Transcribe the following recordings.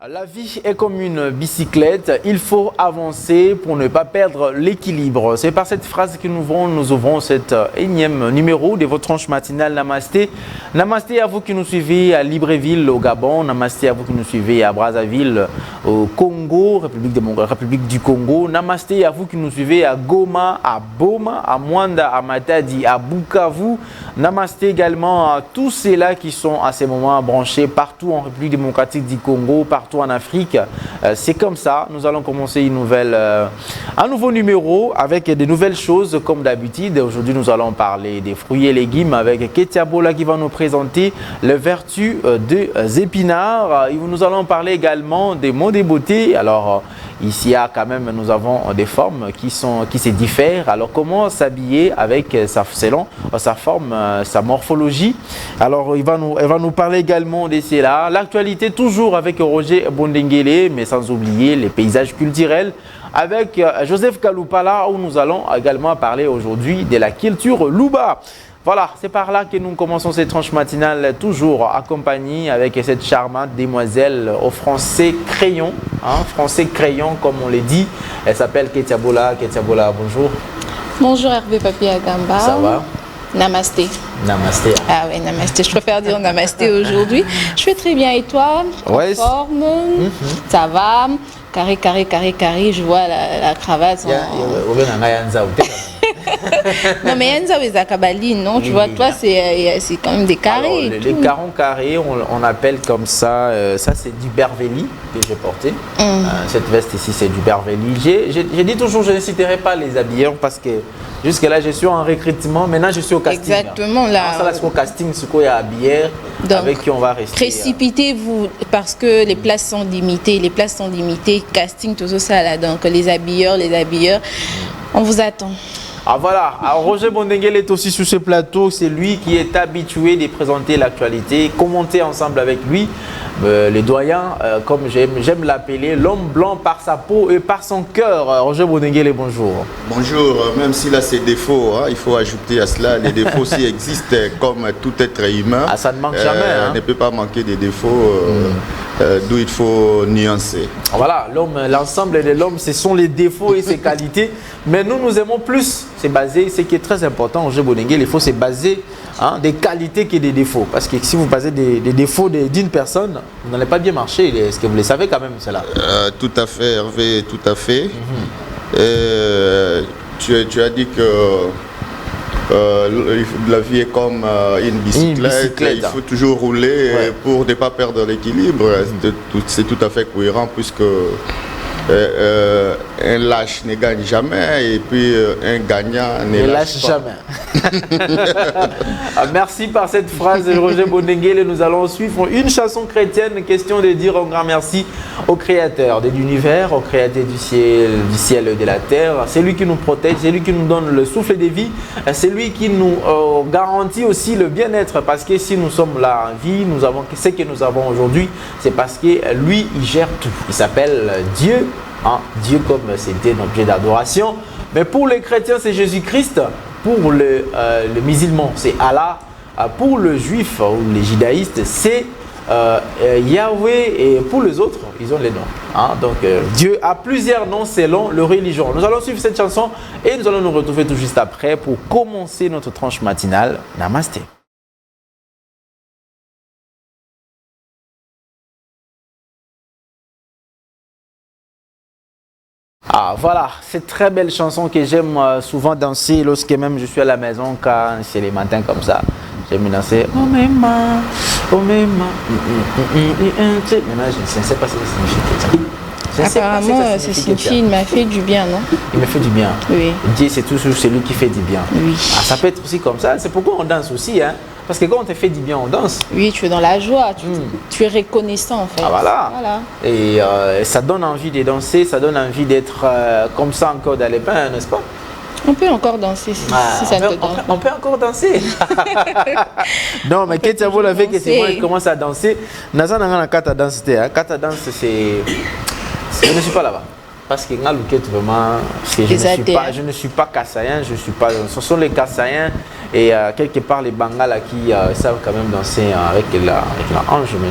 La vie est comme une bicyclette, il faut avancer pour ne pas perdre l'équilibre. C'est par cette phrase que nous ouvrons cet énième numéro de votre tranche matinale Namasté. Namasté à vous qui nous suivez à Libreville au Gabon, Namasté à vous qui nous suivez à Brazzaville au Congo, République du Congo, Namasté à vous qui nous suivez à Goma, à Boma, à Mwanda, à Matadi, à Bukavu, Namasté également à tous ceux-là qui sont à ces moments branchés partout en République démocratique du Congo, partout en Afrique. C'est comme ça, nous allons commencer un nouveau numéro avec des nouvelles choses comme d'habitude. Aujourd'hui, nous allons parler des fruits et légumes avec Ketia Bola qui va nous présenter les vertus des épinards. Nous allons parler également des mots des beautés. Alors, ici, nous avons des formes qui se diffèrent. Alors, comment s'habiller selon sa forme, sa morphologie. Alors, elle va nous parler également de cela. L'actualité toujours avec Roger Bondenguele, mais sans oublier les paysages culturels avec Joseph Kaloupala, où nous allons également parler aujourd'hui de la culture Luba. Voilà, c'est par là que nous commençons cette tranche matinale, toujours accompagnée avec cette charmante demoiselle au français crayon, français crayon comme on le dit. Elle s'appelle Ketia Bola. Ketia Bola, bonjour. Bonjour Hervé Papi Agamba. Ça va? Namasté. Namasté. Ah oui, namasté. Je préfère dire namasté aujourd'hui. Je fais très bien. Et toi? Ouais. En forme? Ça va? Carré. Je vois la cravate. Non, mais Yanza ou Zakabaline, non? Tu vois, toi, c'est quand même des carrés. Alors, les carons carrés, on appelle comme ça. Ça, c'est du Berveli que j'ai porté. Cette veste ici, c'est du Berveli. J'ai dit toujours, je ne citerai pas les habilleurs parce que jusque-là, je suis en recrutement. Maintenant, je suis au casting. Exactement. Là, ça, c'est au casting, ce qu'il y a habilleur avec qui on va rester. Précipitez-vous parce que les places sont limitées. Casting, tout ça, là. Donc, les habilleurs, on vous attend. Ah voilà, alors Roger Bondenguele est aussi sur ce plateau, c'est lui qui est habitué de présenter l'actualité, commenter ensemble avec lui, les doyens, comme j'aime l'appeler, l'homme blanc par sa peau et par son cœur. Roger Bondenguele, bonjour. Bonjour, même s'il a ses défauts, il faut ajouter à cela, les défauts s'y existent comme tout être humain. Ah, ça ne manque jamais. Ne peut pas manquer des défauts, d'où il faut nuancer. Voilà, l'ensemble de l'homme, ce sont les défauts et ses qualités, mais nous aimons plus. C'est basé, ce qui est très important, Roger Bondenguele, il faut se baser des qualités que des défauts. Parce que si vous basez des défauts d'une personne, vous n'allez pas bien marcher. Est-ce que vous le savez quand même, cela? Tout à fait, Hervé, tout à fait. Tu as dit que la vie est comme une bicyclette. Il faut toujours rouler pour ne pas perdre l'équilibre. C'est tout à fait cohérent puisque un lâche ne gagne jamais et puis un gagnant ne lâche jamais. Merci par cette phrase, Roger Bondenguele. Nous allons suivre une chanson chrétienne, question de dire un grand merci au Créateur de l'univers, au Créateur du ciel et de la terre. C'est lui qui nous protège, c'est lui qui nous donne le souffle de vie, c'est lui qui nous garantit aussi le bien-être, parce que si nous sommes là en vie, ce que nous avons aujourd'hui, c'est parce que lui, il gère tout. Il s'appelle Dieu. Dieu comme c'était un objet d'adoration, mais pour les chrétiens c'est Jésus-Christ, pour le musulman c'est Allah, pour le juif ou les judaïstes c'est Yahweh, et pour les autres ils ont les noms. Donc Dieu a plusieurs noms selon leur religion. Nous allons suivre cette chanson et nous allons nous retrouver tout juste après pour commencer notre tranche matinale. Namasté. Ah voilà, cette très belle chanson que j'aime souvent danser lorsque même je suis à la maison, quand c'est les matins comme ça. J'aime danser. Oh mema, oh mema. Maintenant je ne sais pas ce que ça signifie. Apparemment, ça signifie il m'a fait du bien, non? Il me fait du bien. Oui. Dieu, c'est toujours celui qui fait du bien. Oui. Ça peut être aussi comme ça. C'est pourquoi on danse aussi, Parce que quand on te fait du bien, on danse. Oui, tu es dans la joie, tu es reconnaissant en fait. Ah voilà. Et ça donne envie de danser, ça donne envie d'être comme ça encore dans les bains, n'est-ce pas? On peut encore danser si ça te donne. On peut encore danser. Non, mais Ketia Bola avec que c'est moi qui commence à danser. Naza n'a pas danse. Kata danse, c'est. Je ne suis pas là-bas. Parce que vraiment, je ne suis pas kassaïen, ce sont les kassaïens Et quelque part, les Bangala qui savent quand même danser avec la hanche, mais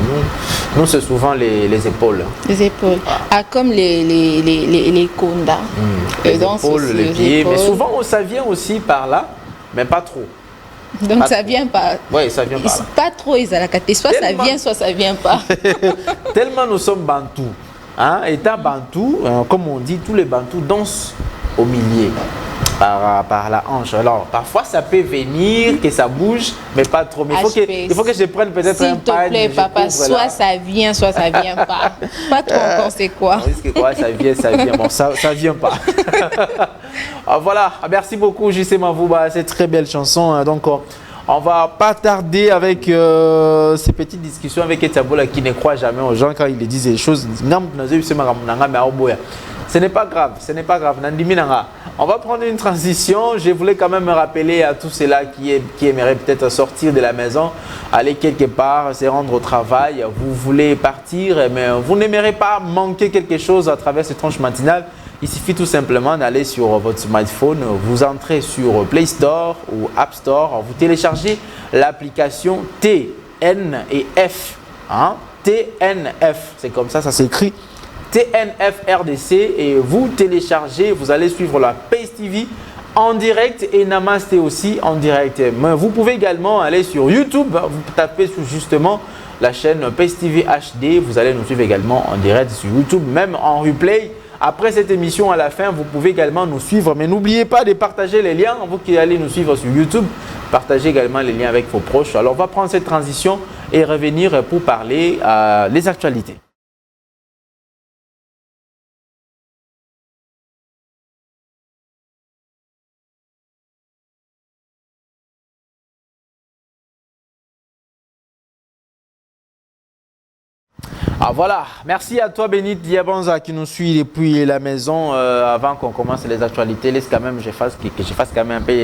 nous c'est souvent les épaules. Les épaules. Ah, comme les konda. Les épaules, les pieds. Mais souvent, ça vient aussi par là, mais pas trop. Donc pas ça trop. vient pas. Oui, ça vient pas. Pas trop, soit tellement... ça vient, soit ça vient pas. Tellement nous sommes bantous. Hein? État bantou, comme on dit, tous les bantous dansent au milieu. Par la hanche. Alors, parfois, ça peut venir, que ça bouge, mais pas trop. Mais il faut que je prenne peut-être un pan. S'il te plaît, papa, soit ça vient, soit ça vient pas. Pas trop encore, c'est quoi? On risque quoi? Ça vient, ça vient. Bon, ça vient pas. Voilà, merci beaucoup, JC Mavouba, cette très belle chanson. Donc, on va pas tarder avec ces petites discussions avec Etiabola qui ne croit jamais aux gens quand ils disent des choses. Ce n'est pas grave, ce n'est pas grave. On va prendre une transition. Je voulais quand même me rappeler à tous ceux-là qui aimeraient peut-être sortir de la maison, aller quelque part, se rendre au travail. Vous voulez partir, mais vous n'aimerez pas manquer quelque chose à travers cette tranche matinale. Il suffit tout simplement d'aller sur votre smartphone, vous entrez sur Play Store ou App Store, vous téléchargez l'application TNF. Hein? TNF, c'est comme ça s'écrit. TNF RDC et vous téléchargez, vous allez suivre la Pace TV en direct et Namasté aussi en direct. Mais vous pouvez également aller sur YouTube, vous tapez justement la chaîne Pace TV HD, vous allez nous suivre également en direct sur YouTube, même en replay. Après cette émission, à la fin, vous pouvez également nous suivre. Mais n'oubliez pas de partager les liens. Vous qui allez nous suivre sur YouTube, partagez également les liens avec vos proches. Alors, on va prendre cette transition et revenir pour parler des actualités. Ah voilà, merci à toi Bénite Diabanza qui nous suit depuis la maison. Avant qu'on commence les actualités, laisse quand même que je fasse quand même un peu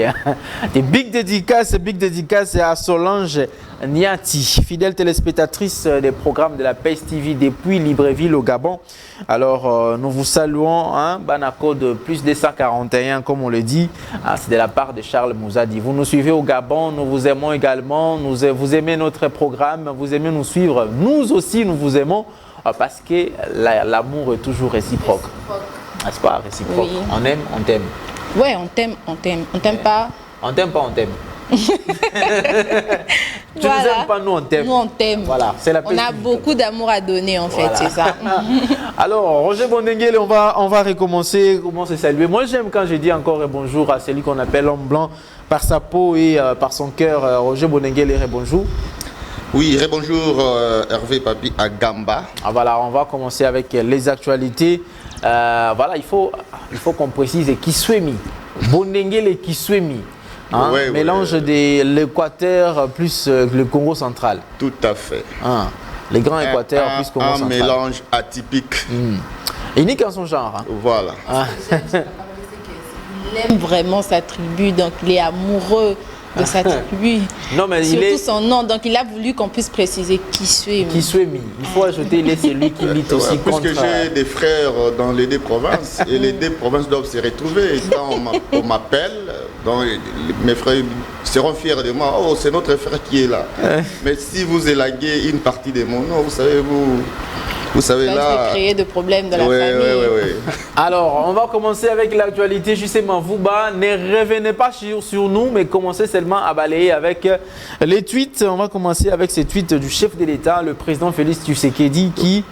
des big dédicaces à Solange Niati, fidèle téléspectatrice des programmes de la Pace TV depuis Libreville au Gabon. Alors nous vous saluons, hein, Banako de plus 241 comme on le dit, c'est de la part de Charles Mouzadi. Vous nous suivez au Gabon, nous vous aimons également, vous aimez notre programme, vous aimez nous suivre, nous aussi nous vous aimons. Parce que l'amour est toujours réciproque. N'est-ce pas? Réciproque. Oui. On aime, on t'aime. Oui, on t'aime, on t'aime. On t'aime pas? On t'aime pas, on t'aime. Tu nous aimes pas, nous on t'aime. Nous on t'aime. Voilà, c'est la on a beaucoup d'amour à donner en fait, c'est ça. Alors, Roger Bondenguele, on va recommencer. Comment se saluer? Moi j'aime quand je dis encore bonjour à celui qu'on appelle l'homme blanc par sa peau et par son cœur. Roger Bondenguele, bonjour. Oui, bonjour Hervé Papi à Gamba. Voilà, on va commencer avec les actualités. Voilà, il faut qu'on précise Kiswemi. Bondenguele Kiswemi. Hein, ouais, mélange de l'Équateur plus le Congo central. Tout à fait. Hein, les grands Équateurs plus Congo central. Un mélange atypique. Unique en son genre. Hein. Voilà. Il aime vraiment sa tribu, donc il est amoureux de sa tribu. Non, mais surtout son nom, donc il a voulu qu'on puisse préciser Kiswemi. Kiswemi. Il faut ajouter celui qui lutte aussi contre... Parce que j'ai des frères dans les deux provinces et les deux provinces doivent se retrouver. Et quand on m'appelle, mes frères seront fiers de moi. Oh, c'est notre frère qui est là. Mais si vous élaguez une partie de mon nom, vous savez, vous savez ça là... créer de problèmes dans la famille. Oui. Alors, on va commencer avec l'actualité. Justement, Vouba, ne revenez pas sur nous, mais commencez seulement à balayer avec les tweets. On va commencer avec ces tweets du chef de l'État, le président Félix Tshisekedi, qui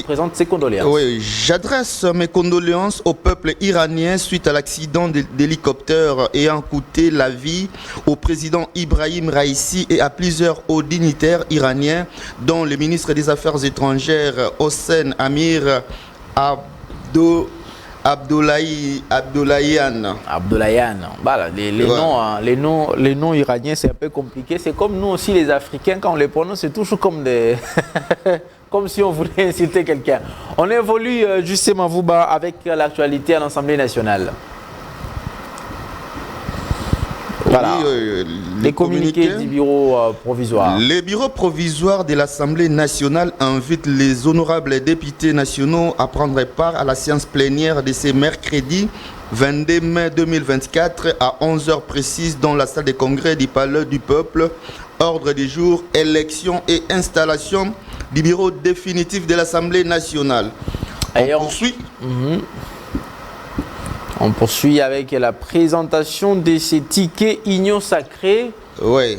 présente ses condoléances. Oui, j'adresse mes condoléances au peuple iranien suite à l'accident d'hélicoptère ayant coûté la vie au président Ibrahim Raïssi et à plusieurs hauts dignitaires iraniens, dont le ministre des Affaires étrangères Hossein Amir Abdollahian. Voilà, les noms iraniens, c'est un peu compliqué. C'est comme nous aussi, les Africains, quand on les prononce, c'est toujours comme des... comme si on voulait insulter quelqu'un. On évolue justement, Vouba, avec l'actualité à l'Assemblée nationale. Voilà. Les communiqués du bureau provisoire. Le bureau provisoire de l'Assemblée nationale invite les honorables députés nationaux à prendre part à la séance plénière de ce mercredi 22 mai 2024 à 11h précises dans la salle des congrès du Palais du Peuple. Ordre du jour, élection et installation du bureau définitif de l'Assemblée nationale. On poursuit avec la présentation de ces tickets Union Sacrée. Oui.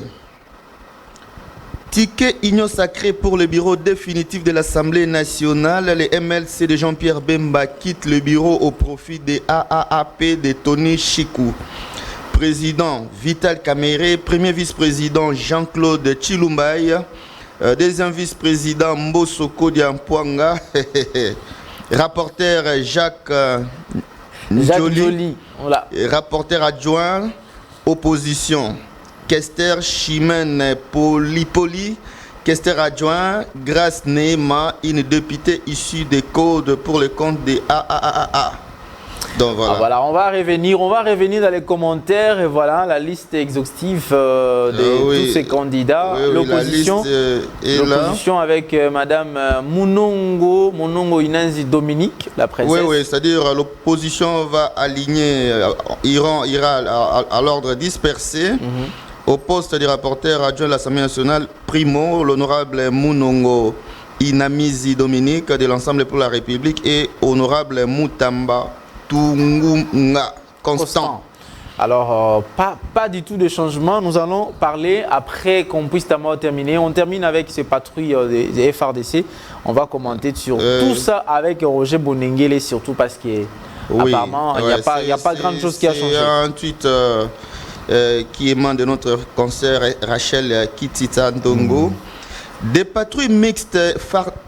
Ticket Union Sacrée pour le bureau définitif de l'Assemblée nationale. Les MLC de Jean-Pierre Bemba quittent le bureau au profit des AAAP de Tony Chikou. Président Vital Kamere, premier vice-président Jean-Claude Chilumbaï, deuxième vice-président Mbosoko Diampuanga, rapporteur Jacques Joly, voilà. Rapporteur adjoint, opposition, questeur Chimène Polipoli, questeur adjoint, Grace Neema, une députée issue des codes pour le compte des AAAA. Donc voilà. Voilà, on va revenir dans les commentaires et voilà la liste exhaustive de tous ces candidats. L'opposition avec Madame Monongo Inanzi Dominique, la princesse. Oui, c'est-à-dire l'opposition va aligner, ira à l'ordre dispersé. Au poste du rapporteur adjoint de l'Assemblée nationale, Primo, l'honorable Monongo Inamizi Dominique de l'Ensemble pour la République et honorable Moutamba Tungunga Constant. Alors, pas du tout de changement. Nous allons parler après qu'on puisse terminer. On termine avec ces patrouilles des FRDC. On va commenter sur tout ça avec Roger Bonengele, surtout parce qu'apparemment, il n'y a pas grande chose qui a changé. Il y a un tweet qui émane de notre concert Rachel Kitita Ndongo. Des patrouilles mixtes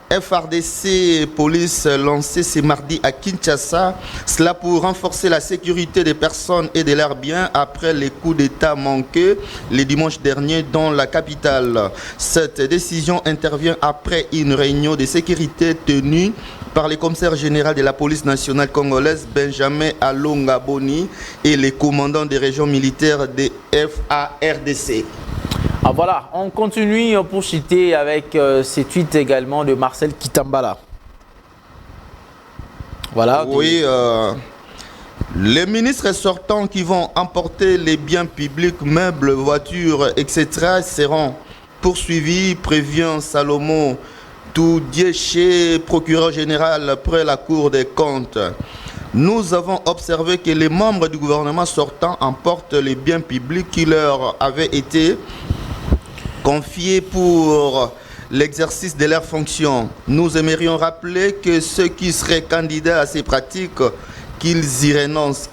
FRDC police lancées ce mardi à Kinshasa, cela pour renforcer la sécurité des personnes et de leurs biens après les coups d'État manqués le dimanche dernier dans la capitale. Cette décision intervient après une réunion de sécurité tenue par le commissaire général de la police nationale congolaise Benjamin Alonga Boni et les commandants des régions militaires des FARDC. Voilà, on continue pour citer avec ces tweets également de Marcel Kitambala. Voilà. Oui, les ministres sortants qui vont emporter les biens publics, meubles, voitures, etc. seront poursuivis, prévient Salomon Toudiéché, procureur général près la Cour des comptes. Nous avons observé que les membres du gouvernement sortant emportent les biens publics qui leur avaient été confiés pour l'exercice de leurs fonctions. Nous aimerions rappeler que ceux qui seraient candidats à ces pratiques, qu'ils s'y renoncent,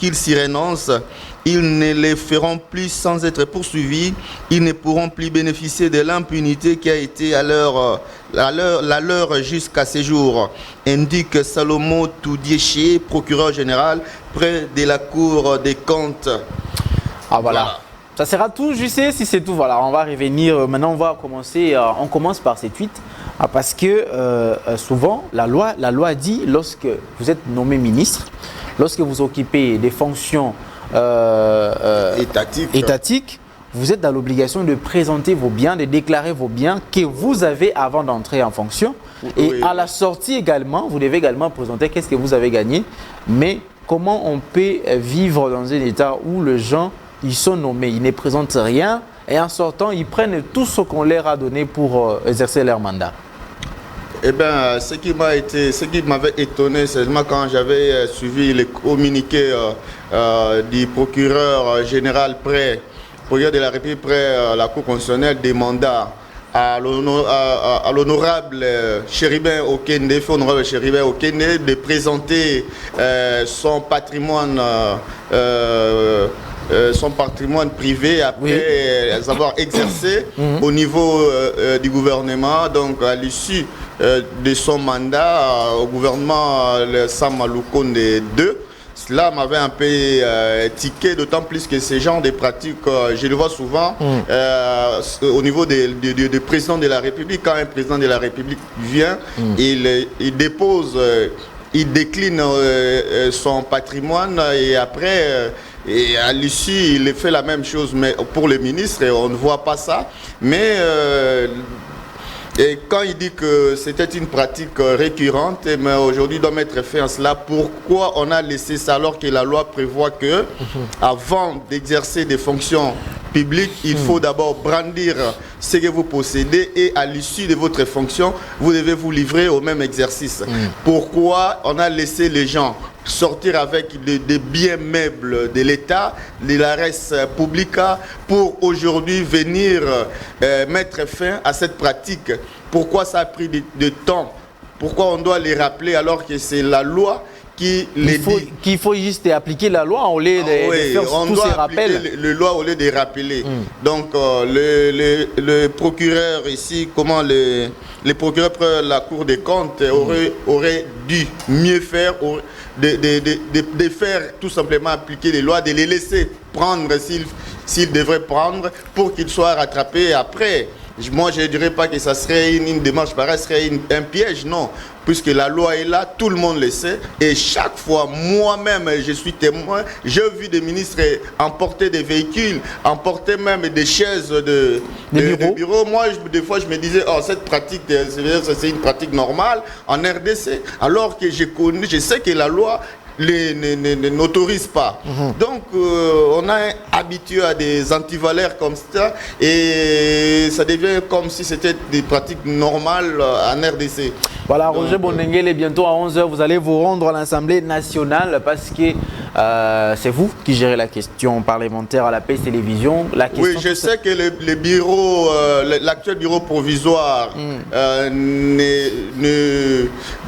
ils ne les feront plus sans être poursuivis, ils ne pourront plus bénéficier de l'impunité qui a été la leur jusqu'à ce jour, indique Salomon Toudiéché, procureur général près de la Cour des comptes. Voilà. Ça sera tout, je sais si c'est tout. Voilà, on va revenir. Maintenant, on va commencer. On commence par ces tweets parce que souvent, la loi dit lorsque vous êtes nommé ministre, lorsque vous occupez des fonctions étatiques, vous êtes dans l'obligation de présenter vos biens, de déclarer vos biens que vous avez avant d'entrer en fonction. Et à la sortie également, vous devez également présenter qu'est-ce que vous avez gagné. Mais comment on peut vivre dans un état où les gens ils sont nommés, ils ne présentent rien et en sortant, ils prennent tout ce qu'on leur a donné pour exercer leur mandat. Eh bien, ce qui m'avait étonné, c'est seulement quand j'avais suivi les communiqués du procureur général procureur de la République près la Cour constitutionnelle des mandats à l'honorable Chéribin Okende, de présenter son patrimoine privé après avoir exercé au niveau du gouvernement, donc à l'issue de son mandat au gouvernement Samaloukonde 2. Cela m'avait un peu tiqué, d'autant plus que ce genre de pratiques, je le vois souvent au niveau du président de la République. Quand un président de la République vient, il dépose, il décline son patrimoine et après Et à l'issue, il fait la même chose, mais pour le ministre, on ne voit pas ça. Mais et quand il dit que c'était une pratique récurrente, mais aujourd'hui doit mettre fin à cela, pourquoi on a laissé ça alors que la loi prévoit que, avant d'exercer des fonctions publiques, il faut d'abord brandir ce que vous possédez et à l'issue de votre fonction, vous devez vous livrer au même exercice. Pourquoi on a laissé les gens sortir avec des biens meubles de l'État, de la res publica, pour aujourd'hui venir mettre fin à cette pratique? Pourquoi ça a pris de temps? Pourquoi on doit les rappeler alors que c'est la loi qui les dit qu'il faut juste appliquer la loi au lieu de faire tous ces rappels. Le loi au lieu de rappeler. Donc le procureur ici, les procureurs de la Cour des comptes auraient dû mieux faire, de faire tout simplement appliquer les lois, de les laisser prendre s'ils devraient prendre pour qu'ils soient rattrapés après. Moi, je ne dirais pas que ça serait une démarche pareille, ce serait un piège, non. Puisque la loi est là, tout le monde le sait. Et chaque fois, moi-même, je suis témoin, j'ai vu des ministres emporter des véhicules, emporter même des chaises de bureau. Moi, des fois, je me disais, oh, cette pratique, c'est une pratique normale en RDC. Alors que je sais que la loi n'autorise pas. Donc, on est habitué à des antivaleurs comme ça et ça devient comme si c'était des pratiques normales en RDC. Voilà, Roger Bonengele, bientôt à 11h, vous allez vous rendre à l'Assemblée nationale parce que c'est vous qui gérez la question parlementaire à la PS Télévision. Oui, je sais que le bureau, l'actuel bureau provisoire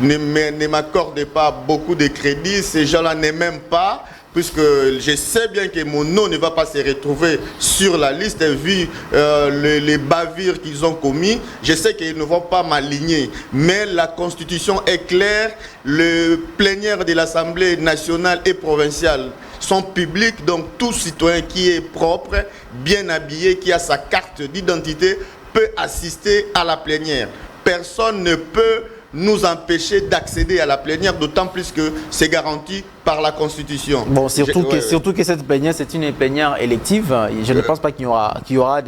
ne m'accorde pas beaucoup de crédits. Ces gens-là n'aiment même pas, puisque je sais bien que mon nom ne va pas se retrouver sur la liste, vu les bavures qu'ils ont commis. Je sais qu'ils ne vont pas m'aligner. Mais la Constitution est claire, le plénière de l'Assemblée nationale et provinciale sont publics, donc tout citoyen qui est propre, bien habillé, qui a sa carte d'identité, peut assister à la plénière. Personne ne peut nous empêcher d'accéder à la plénière, d'autant plus que c'est garanti par la Constitution. Bon, surtout que cette plénière, c'est une plénière élective. Je ne pense pas qu'il y aura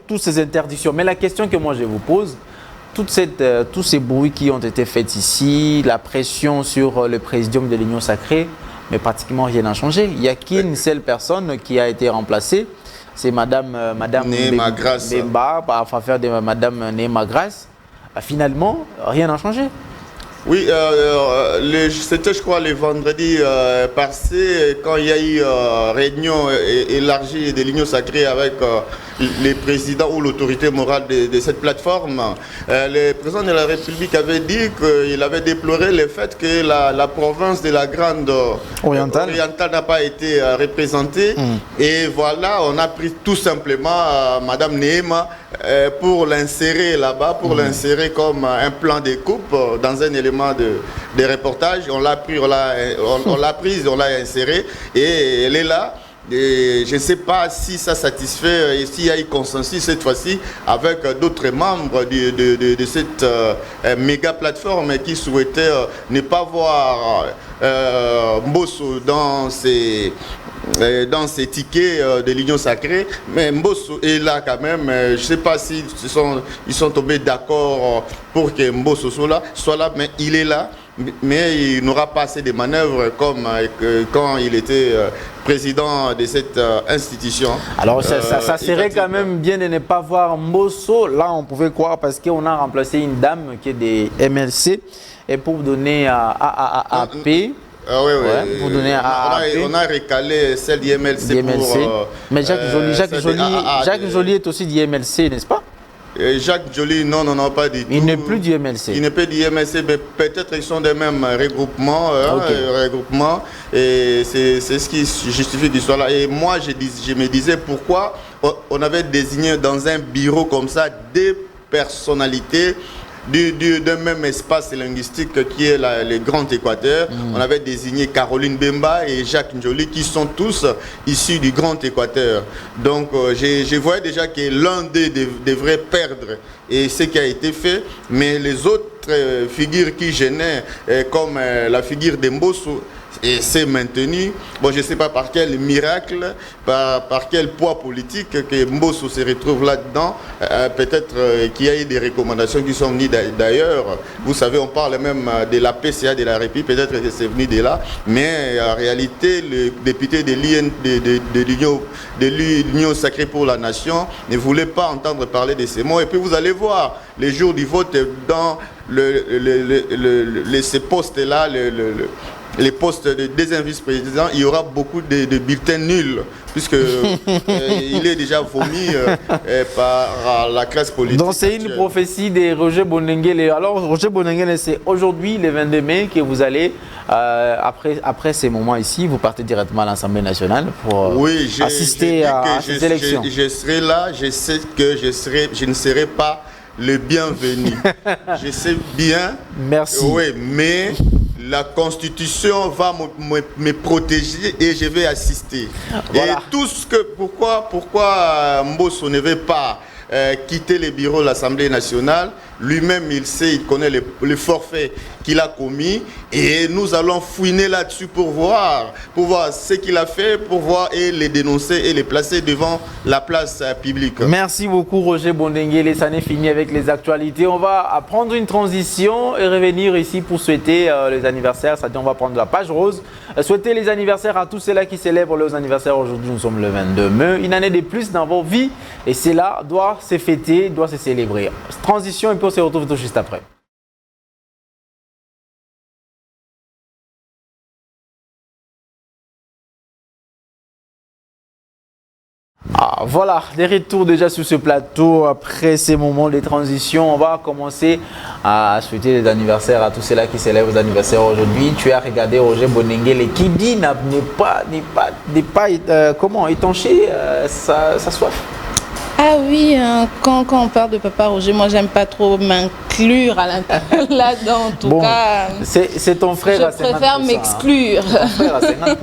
toutes ces interdictions. Mais la question que moi je vous pose, tous ces bruits qui ont été faits ici, la pression sur le présidium de l'Union sacrée, mais pratiquement rien n'a changé. Il n'y a qu'une seule personne qui a été remplacée, c'est Madame Néma Grace. Bemba, en faveur de Madame Néma Grace. Finalement, rien n'a changé. Oui, c'était, je crois, le vendredi passé, quand il y a eu réunion élargie de l'Union sacrée avec les présidents ou l'autorité morale de cette plateforme. Le président de la République avait dit qu'il avait déploré le fait que la province de la Grande Orientale n'a pas été représentée. Et voilà, on a pris tout simplement Madame Néma pour l'insérer là-bas, pour l'insérer comme un plan de coupe dans un élément de reportage. On l'a pris, on l'a prise, on l'a insérée et elle est là. Et je ne sais pas si ça satisfait et s'il y a eu consensus cette fois-ci avec d'autres membres de cette méga plateforme qui souhaitaient ne pas voir Mbosso dans ces tickets de l'Union sacrée, mais Mbosso est là quand même. Je ne sais pas s'ils ils sont tombés d'accord pour que Mbosso soit là, mais il est là. Mais il n'aura pas assez de manœuvres comme quand il était président de cette institution. Alors ça serait quand même bien de ne pas voir Mbosso. Là, on pouvait croire parce qu'on a remplacé une dame qui est des MLC et pour donner à AP. Ah oui, oui. Ouais, pour donner on a recalé celle d'IMLC pour... Mais Jacques Joly est aussi d'IMLC, n'est-ce pas? Jacques Joly, non, pas du tout. Il n'est plus du MLC. Il n'est plus du MLC, mais peut-être qu'ils sont des mêmes regroupements. Regroupements et c'est ce qui justifie l'histoire-là. Et moi, je me disais pourquoi on avait désigné dans un bureau comme ça des personnalités d'un même espace linguistique qui est le Grand Équateur. On avait désigné Caroline Bemba et Jacques Joly qui sont tous issus du Grand Équateur. Donc je voyais déjà que l'un d'eux devrait perdre et ce qui a été fait, mais les autres figures qui gênaient comme la figure d'Mbosso et s'est maintenu. Bon, je ne sais pas par quel miracle, par quel poids politique que Mbosso se retrouve là-dedans. Peut-être qu'il y a eu des recommandations qui sont venues d'ailleurs. Vous savez, on parle même de la PCA de la République, peut-être que c'est venu de là. Mais en réalité, le député de l'Union Sacrée pour la Nation ne voulait pas entendre parler de ces mots. Et puis vous allez voir, les jours du vote, dans ces postes-là, les postes des vice-présidents, il y aura beaucoup de bulletins nuls, puisque il est déjà vomi par la classe politique. Donc c'est une prophétie de Roger Bonengele. Alors Roger Bonengele, c'est aujourd'hui, le 22 mai, que vous allez, après ces moments ici, vous partez directement à l'Assemblée nationale pour assister à ces élections. Je serai là, je sais que je ne serai pas le bienvenu. Je sais bien. Merci. Oui, mais la Constitution va me protéger et je vais assister. Voilà. Et tout ce que... Pourquoi Mbosso ne veut pas quitter les bureaux de l'Assemblée nationale? Lui-même, il sait, il connaît le forfait qu'il a commis et nous allons fouiner là-dessus pour voir ce qu'il a fait, pour voir et les dénoncer et les placer devant la place publique. Merci beaucoup Roger Bonengele, ça n'est fini avec les actualités. On va prendre une transition et revenir ici pour souhaiter les anniversaires, c'est-à-dire on va prendre la page rose. Souhaiter les anniversaires à tous ceux-là qui célèbrent leurs anniversaires aujourd'hui, nous sommes le 22 mai, une année de plus dans vos vies et cela doit se fêter, doit se célébrer. Transition et puis on se retrouve tout juste après. Voilà, des retours déjà sur ce plateau. Après ces moments de transition, on va commencer à souhaiter les anniversaires à tous ceux-là qui célèbrent les anniversaires aujourd'hui. Tu as regardé Roger Bonengele qui dit n'est pas comment étancher sa soif. Ah oui, quand on parle de Papa Roger, moi j'aime pas trop m'inclure à l'intérieur là-dedans. En tout cas, c'est ton frère. Je préfère m'exclure. Ton frère à 50%.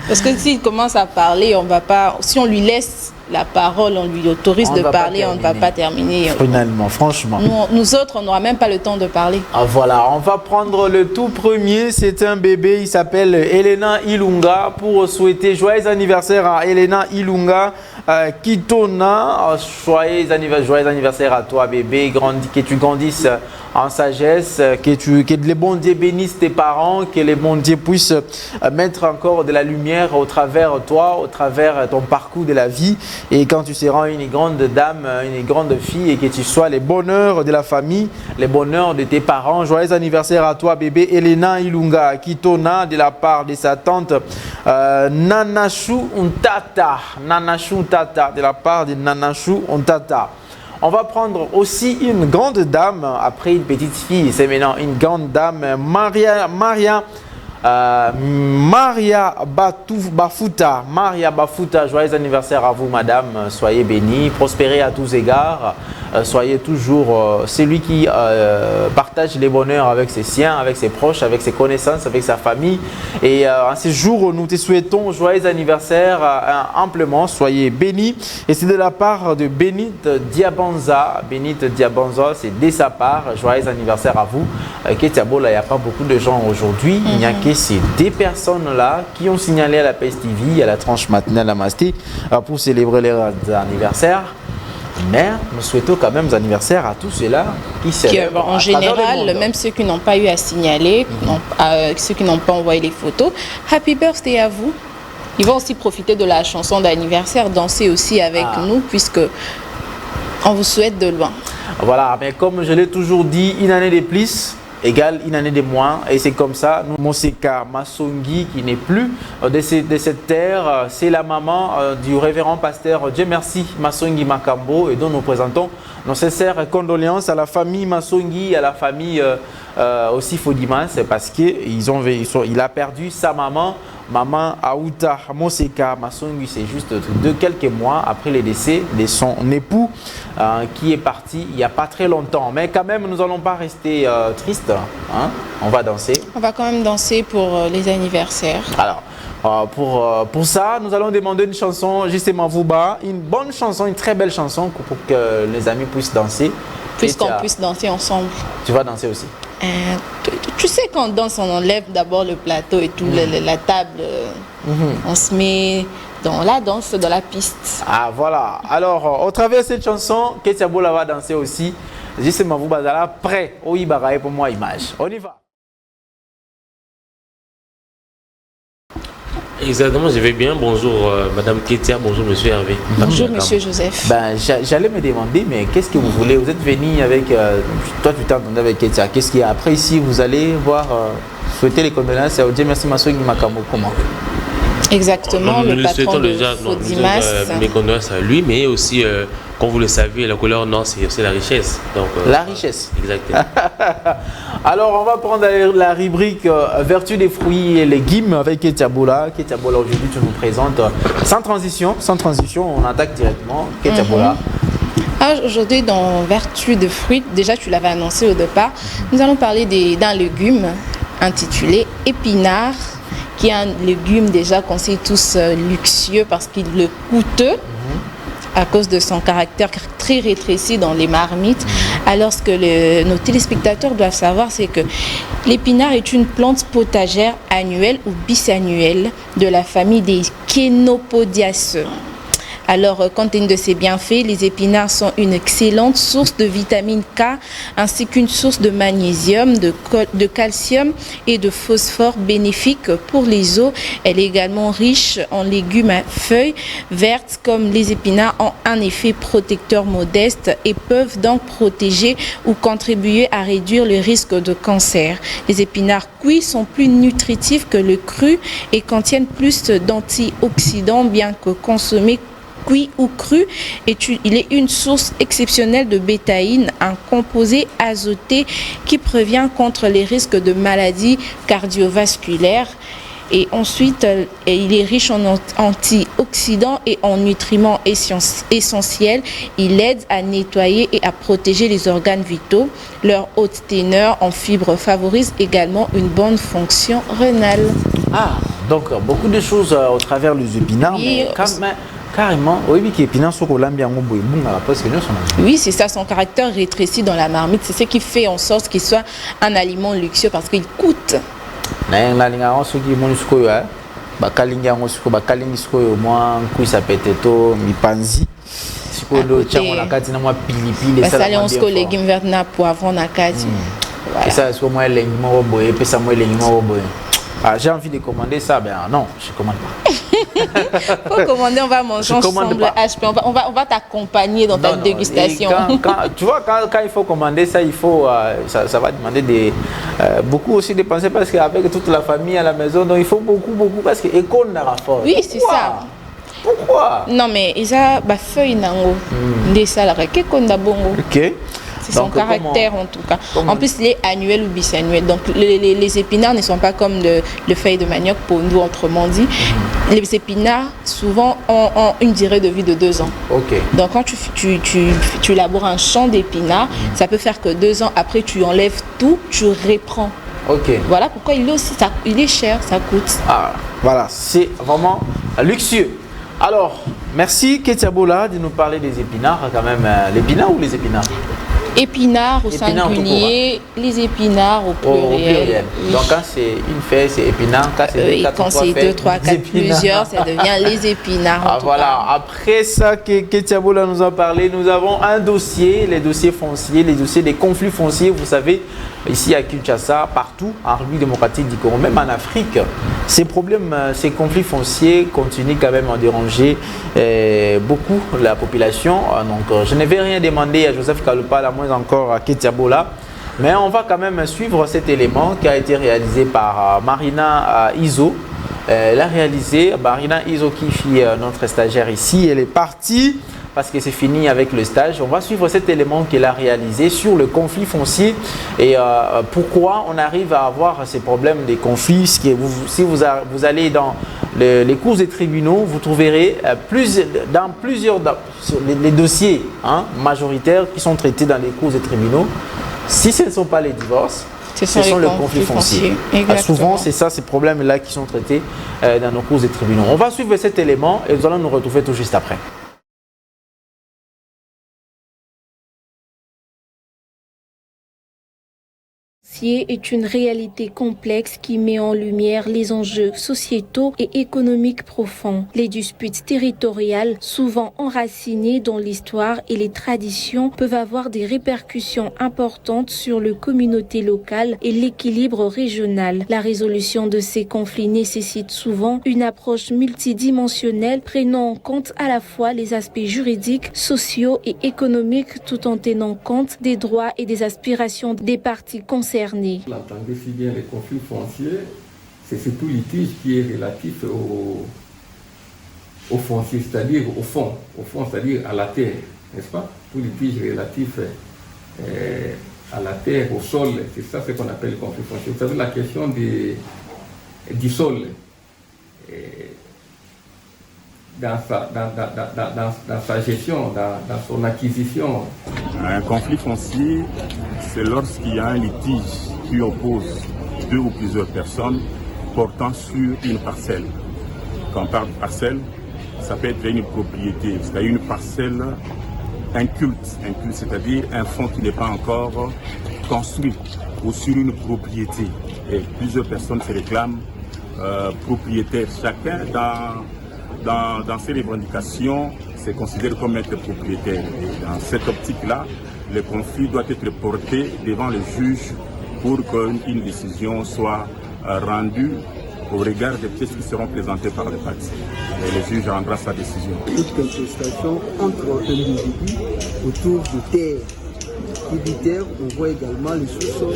Parce que s'il commence à parler, on va pas. Si on lui laisse la parole, on lui autorise de parler, on ne va pas terminer. Finalement, franchement. Nous autres, on n'aura même pas le temps de parler. Voilà, on va prendre le tout premier. C'est un bébé, il s'appelle Elena Ilunga. Pour souhaiter joyeux anniversaire à Elena Ilunga. Kitona, joyeux anniversaire à toi bébé, que tu grandisses en sagesse, que les bons dieux bénissent tes parents, que les bons dieux puissent mettre encore de la lumière au travers toi, au travers ton parcours de la vie. Et quand tu seras une grande dame, une grande fille et que tu sois les bonheurs de la famille, les bonheurs de tes parents. Joyeux anniversaire à toi bébé Elena Ilunga Kitona de la part de sa tante Nanachou Untata. Nanachou Untata de la part de Nanachou Untata. On va prendre aussi une grande dame après une petite fille. C'est maintenant une grande dame, Maria Bafuta. Maria Bafuta, joyeux anniversaire à vous, madame. Soyez bénie, prospérez à tous égards. Soyez toujours celui qui partage les bonheurs avec ses siens, avec ses proches, avec ses connaissances, avec sa famille. Et en ces jours, nous te souhaitons joyeux anniversaire amplement. Soyez bénis. Et c'est de la part de Bénite Diabanza. Bénite Diabanza, c'est de sa part. Joyeux anniversaire à vous. Ketiabola, il n'y a pas beaucoup de gens aujourd'hui. Il n'y a que ces deux personnes-là qui ont signalé à la PES TV, à la tranche matinale Namasté, pour célébrer leurs anniversaires. Mais nous souhaitons quand même des anniversaires à tous ceux-là qui célèbrent. En général, même ceux qui n'ont pas eu à signaler, ceux qui n'ont pas envoyé les photos, happy birthday à vous. Ils vont aussi profiter de la chanson d'anniversaire, danser aussi avec nous, puisque on vous souhaite de loin. Voilà, mais comme je l'ai toujours dit, une année de plus égale une année de moins, et c'est comme ça. Monseka Masongi, qui n'est plus de cette terre, c'est la maman du révérend pasteur Dieu merci Masongi Makambo, et dont nous présentons nos sincères condoléances à la famille Masongi, à la famille aussi Fodimas, parce qu'il a perdu sa maman. Maman Aouta Monseka Masongi, c'est juste quelques mois après le décès de son époux qui est parti il n'y a pas très longtemps. Mais quand même, nous n'allons pas rester tristes. Hein? On va danser. On va quand même danser pour les anniversaires. Alors, pour ça, nous allons demander une chanson, justement, Vouba, une bonne chanson, une très belle chanson pour que les amis puissent danser. puisqu'on puisse danser ensemble. Tu vas danser aussi? Tu sais, quand on danse, on enlève d'abord le plateau et tout, la table. On se met dans la danse, dans la piste. Ah, voilà. Alors, au travers de cette chanson, Ketia Bola va danser aussi. Justement, vous bazala prêt au Ibarae pour moi image. On y va. Exactement, je vais bien. Bonjour Madame Ketia, bonjour Monsieur Hervé. Bonjour Monsieur Joseph. Ben, j'allais me demander, mais qu'est-ce que vous voulez? Vous êtes venu avec, toi tu t'es entendu avec Ketia. Qu'est-ce qu'il y a après ici? Vous allez voir, souhaiter les condoléances à Odie Merci Massogi Makamo. Comment? Exactement, nous le patron de déjà, Fodimas. Mes condoléances à lui, mais aussi, comme vous le savez, la couleur noire, c'est la richesse. Donc, la richesse. Exactement. Alors, on va prendre la rubrique Vertu des fruits et légumes avec Ketia Bola. Ketia Bola, aujourd'hui, tu nous présentes sans transition, on attaque directement. Ketia Bola. Aujourd'hui, dans Vertu des fruits, déjà tu l'avais annoncé au départ, nous allons parler d'un légume intitulé épinard, qui est un légume déjà qu'on sait tous luxueux parce qu'il est coûteux à cause de son caractère très rétréci dans les marmites. Alors ce que nos téléspectateurs doivent savoir, c'est que l'épinard est une plante potagère annuelle ou bisannuelle de la famille des Chenopodiaceae. Alors, compte tenu de ses bienfaits, les épinards sont une excellente source de vitamine K ainsi qu'une source de magnésium, de calcium et de phosphore bénéfique pour les os. Elle est également riche en légumes à feuilles vertes comme les épinards ont un effet protecteur modeste et peuvent donc protéger ou contribuer à réduire le risque de cancer. Les épinards cuits sont plus nutritifs que le cru et contiennent plus d'antioxydants bien que consommés cuit ou cru, il est une source exceptionnelle de bétaïne, un composé azoté qui prévient contre les risques de maladies cardiovasculaires. Et ensuite, il est riche en antioxydants et en nutriments essentiels. Il aide à nettoyer et à protéger les organes vitaux. Leur haute teneur en fibres favorise également une bonne fonction rénale. Ah, donc beaucoup de choses au travers des épinards, mais carrément, oui, c'est ça, son caractère rétréci dans la marmite. C'est ce qui fait en sorte qu'il soit un aliment luxueux parce qu'il coûte. Légumes verts na poivron na kati. J'ai envie de commander ça, ben non, je ne commande pas. Faut commander, on va manger ensemble HP. On va t'accompagner dans ta dégustation. Tu vois, quand il faut commander ça, ça va demander beaucoup aussi dépenser parce qu'avec toute la famille à la maison, donc il faut beaucoup parce que école n'a pas fort. Oui, c'est ça. Pourquoi? Non, mais ils ont feuille nango. Des salariés qui comptent d'abord. Ok. C'est son caractère en tout cas. En plus, il est annuel ou bisannuel. Donc, les épinards ne sont pas comme le feuille de manioc pour nous, autrement dit. Les épinards, souvent, ont une durée de vie de 2 ans. Okay. Donc, quand tu labores un champ d'épinards, ça peut faire que 2 ans après, tu enlèves tout, tu reprends. Okay. Voilà pourquoi il est cher, ça coûte. Ah, voilà, c'est vraiment luxueux. Alors, merci Ketia Bola de nous parler des épinards quand même. L'épinard ou les épinards? Épinards au singulier, les épinards au pluriel. Oui. Donc quand c'est une feuille, c'est épinard. Quand c'est 2, 3, 4, plusieurs, ça devient les épinards. Ah, voilà. Après ça que Ketia Bola nous a parlé, nous avons un dossier, les dossiers fonciers, les dossiers des conflits fonciers. Vous savez, ici à Kinshasa, partout, en République démocratique du Congo, même en Afrique, ces problèmes, ces conflits fonciers continuent quand même à déranger beaucoup la population. Donc je ne vais rien demander à Joseph Kalupa, la moins encore à Ketia Bola, mais on va quand même suivre cet élément qui a été réalisé par Marina Iso. Elle a réalisé, Marina Iso qui fit notre stagiaire ici, elle est partie parce que c'est fini avec le stage. On va suivre cet élément qu'elle a réalisé sur le conflit foncier et pourquoi on arrive à avoir ces problèmes des conflits. Si vous allez dans les cours des tribunaux, vous trouverez dans plusieurs les dossiers majoritaires qui sont traités dans les cours des tribunaux. Si ce ne sont pas les divorces, ce sont les conflits fonciers. Souvent, c'est ça, ces problèmes-là qui sont traités dans nos cours des tribunaux. On va suivre cet élément et nous allons nous retrouver tout juste après. foncier est une réalité complexe qui met en lumière les enjeux sociétaux et économiques profonds. Les disputes territoriales, souvent enracinées dans l'histoire et les traditions, peuvent avoir des répercussions importantes sur les communautés locales et l'équilibre régional. La résolution de ces conflits nécessite souvent une approche multidimensionnelle prenant en compte à la fois les aspects juridiques, sociaux et économiques tout en tenant compte des droits et des aspirations des parties concernées. Vous l'entendez si bien, les conflits fonciers, c'est tout litige qui est relatif au foncier, c'est-à-dire au fond, c'est-à-dire à la terre, n'est-ce pas? Tout litige relatif à la terre, au sol, c'est ça ce qu'on appelle le conflit foncier. Vous savez, la question du sol, dans sa gestion, dans son acquisition. Un conflit foncier, c'est lorsqu'il y a un litige qui oppose deux ou plusieurs personnes portant sur une parcelle. Quand on parle de parcelle, ça peut être une propriété, c'est-à-dire une parcelle inculte, c'est-à-dire un fonds qui n'est pas encore construit, ou sur une propriété. Et plusieurs personnes se réclament propriétaires. Chacun dans ses revendications, c'est considéré comme être propriétaire. Et dans cette optique-là, le conflit doit être porté devant le juge pour qu'une décision soit rendue au regard des pièces qui seront présentées par les parties. Et le juge rendra sa décision. Toute contestation entre individus autour de terres. On voit également le sous-sol.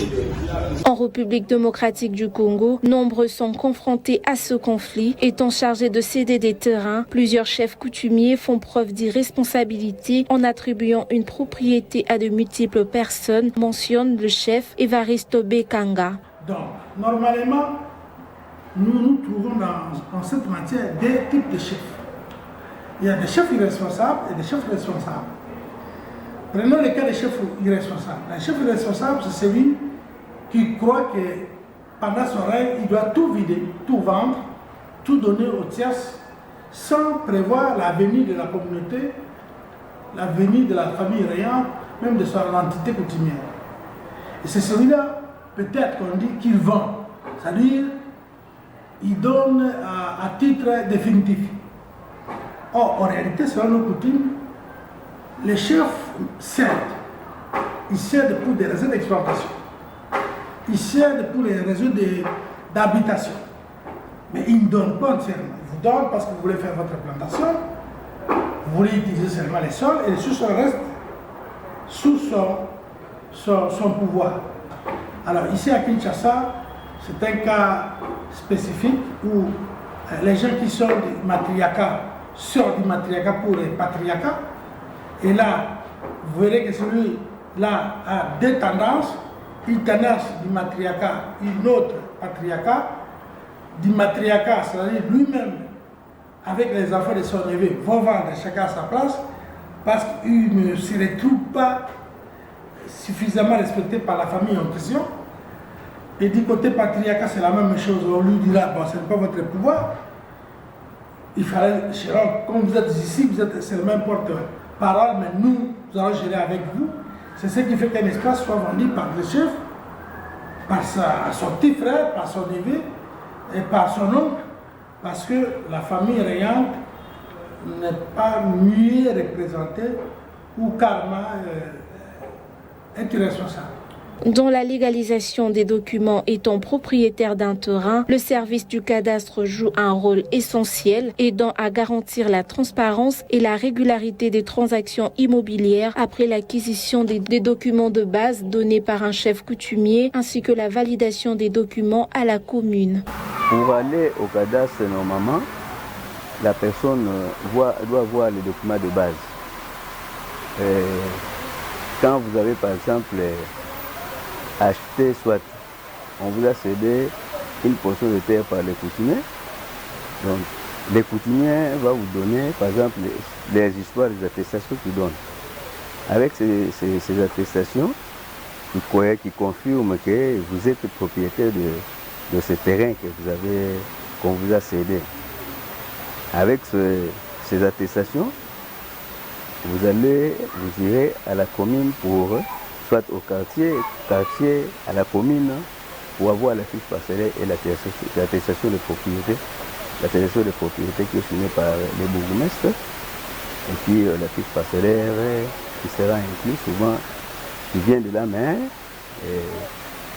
En République démocratique du Congo, nombreux sont confrontés à ce conflit. Étant chargés de céder des terrains, plusieurs chefs coutumiers font preuve d'irresponsabilité en attribuant une propriété à de multiples personnes, mentionne le chef Evaristo Bekanga. Donc, normalement, nous trouvons dans cette matière deux types de chefs. Il y a des chefs irresponsables et des chefs responsables. Prenons le cas des chefs irresponsables. Un chef irresponsable, c'est celui qui croit que pendant son règne, il doit tout vider, tout vendre, tout donner aux tierces, sans prévoir l'avenir de la communauté, l'avenir de la famille régnante, même de son entité coutumière. Et c'est celui-là, peut-être qu'on dit qu'il vend, c'est-à-dire il donne à titre définitif. Or, en réalité, selon nos coutumes, les chefs cèdent. Ils cèdent pour des raisons d'exploitation. Ils cèdent pour les raisons d'habitation. Mais ils ne donnent pas entièrement. Ils vous donnent parce que vous voulez faire votre plantation, vous voulez utiliser seulement les sols et les sous-sols restent sous son pouvoir. Alors ici à Kinshasa, c'est un cas spécifique où les gens qui sont du matriarcat sortent du matriarcat pour les patriarcats. Et là, vous verrez que celui-là a deux tendances. Une tendance du matriarcat, une autre patriarcat. Du matriarcat, c'est-à-dire lui-même, avec les enfants de son neveu, vont vendre chacun à sa place parce qu'il ne se retrouve pas suffisamment respecté par la famille en question. Et du côté patriarcat, c'est la même chose. On lui dira, bon, ce n'est pas votre pouvoir. Il fallait, comme vous êtes ici, c'est le même porte-parole, mais nous allons gérer avec vous. C'est ce qui fait qu'un espace soit vendu par le chef, par son petit frère, par son neveu et par son oncle, parce que la famille régnante n'est pas mieux représentée ou carrément est irresponsable. Dans la légalisation des documents étant propriétaire d'un terrain, le service du cadastre joue un rôle essentiel, aidant à garantir la transparence et la régularité des transactions immobilières après l'acquisition des documents de base donnés par un chef coutumier, ainsi que la validation des documents à la commune. Pour aller au cadastre, normalement, la personne doit voir les documents de base. Quand vous avez par exemple acheté, soit on vous a cédé une portion de terre par les coutumiers, donc les coutumiers vont vous donner par exemple les histoires des attestations qu'ils donnent. Avec ces attestations qui confirment que vous êtes propriétaire de ce terrain qu'on vous a cédé. Avec ces attestations, vous irez à la commune pour soit au quartier, à la commune, pour avoir la fiche parcellaire et l'attestation de propriété. L'attestation de propriété qui est signée par les bourgmestres. Et puis la fiche parcellaire qui sera incluse souvent, qui vient de la main,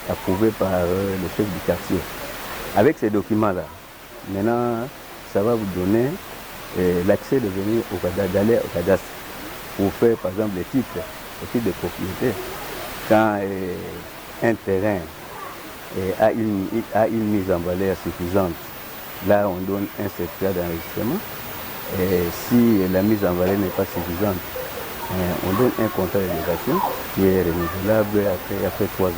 approuvée par le chef du quartier. Avec ces documents-là, maintenant, ça va vous donner l'accès de venir d'aller au cadastre pour faire par exemple les titres de propriété. Quand un terrain a une mise en valeur suffisante, là on donne un certificat d'enregistrement. Et si la mise en valeur n'est pas suffisante, on donne un contrat de location qui est renouvelable après 3 ans.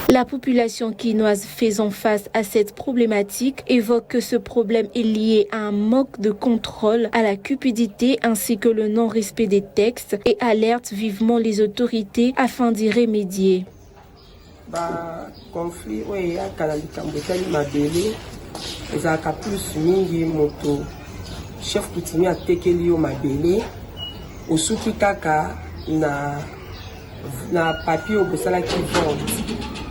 La population quinoise faisant face à cette problématique évoque que ce problème est lié à un manque de contrôle, à la cupidité ainsi que le non-respect des textes et alerte vivement les autorités afin d'y remédier. Conflit oyo eyaka na likambo etali mabele ezalaka plus mingi moto chef coutumier atekeli yo mabele osuki kaka na papier obosalaki vente,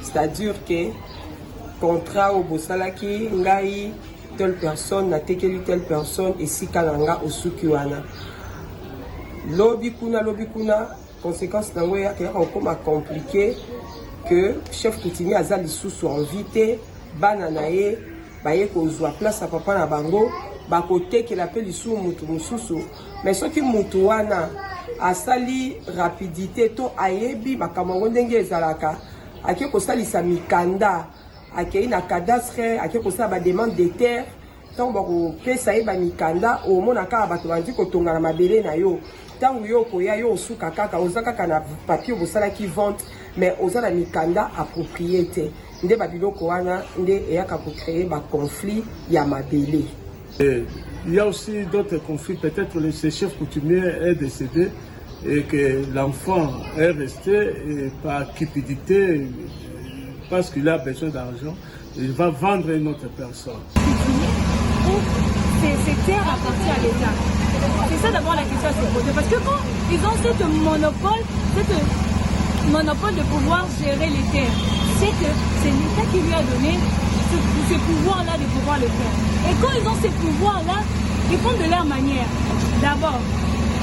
c'est-à-dire que contrat obosalaki ngai telle personne natekeli telle personne esika na nga osuki wana lobi kuna conséquence nango eyaka okoma compliqué que chef coutumier aza lisusu invité bana na ye baye kozwa place à papa na bango bakotekela pe lisusu mutu mususu mais soki mutu wana asali rapidité to ayebi makambo ndenge ezalaka ake kosalisa mikanda akei na cadastre ake kosala ba demande de terre tant bakopesa ye ba mikanda omona kaka bato bandi kotonga na mabele na yo tango yo koya yo osuka kaka oza kaka na papier obosalaki vente mais oza na mikanda approprié te nde babiloko wana nde eyaka kocréer baconflit ya mabele. Il y a aussi d'autres conflits, peut-être que ce chef coutumier est décédé et que l'enfant est resté et par cupidité, parce qu'il a besoin d'argent, il va vendre une autre personne. Ces terres appartiennent à l'État. C'est ça d'abord la question à se poser. Parce que quand ils ont ce monopole de pouvoir gérer les terres, c'est que c'est l'État qui lui a donné ces pouvoirs-là de pouvoir le faire. Et quand ils ont ces pouvoirs-là, ils font de leur manière. D'abord,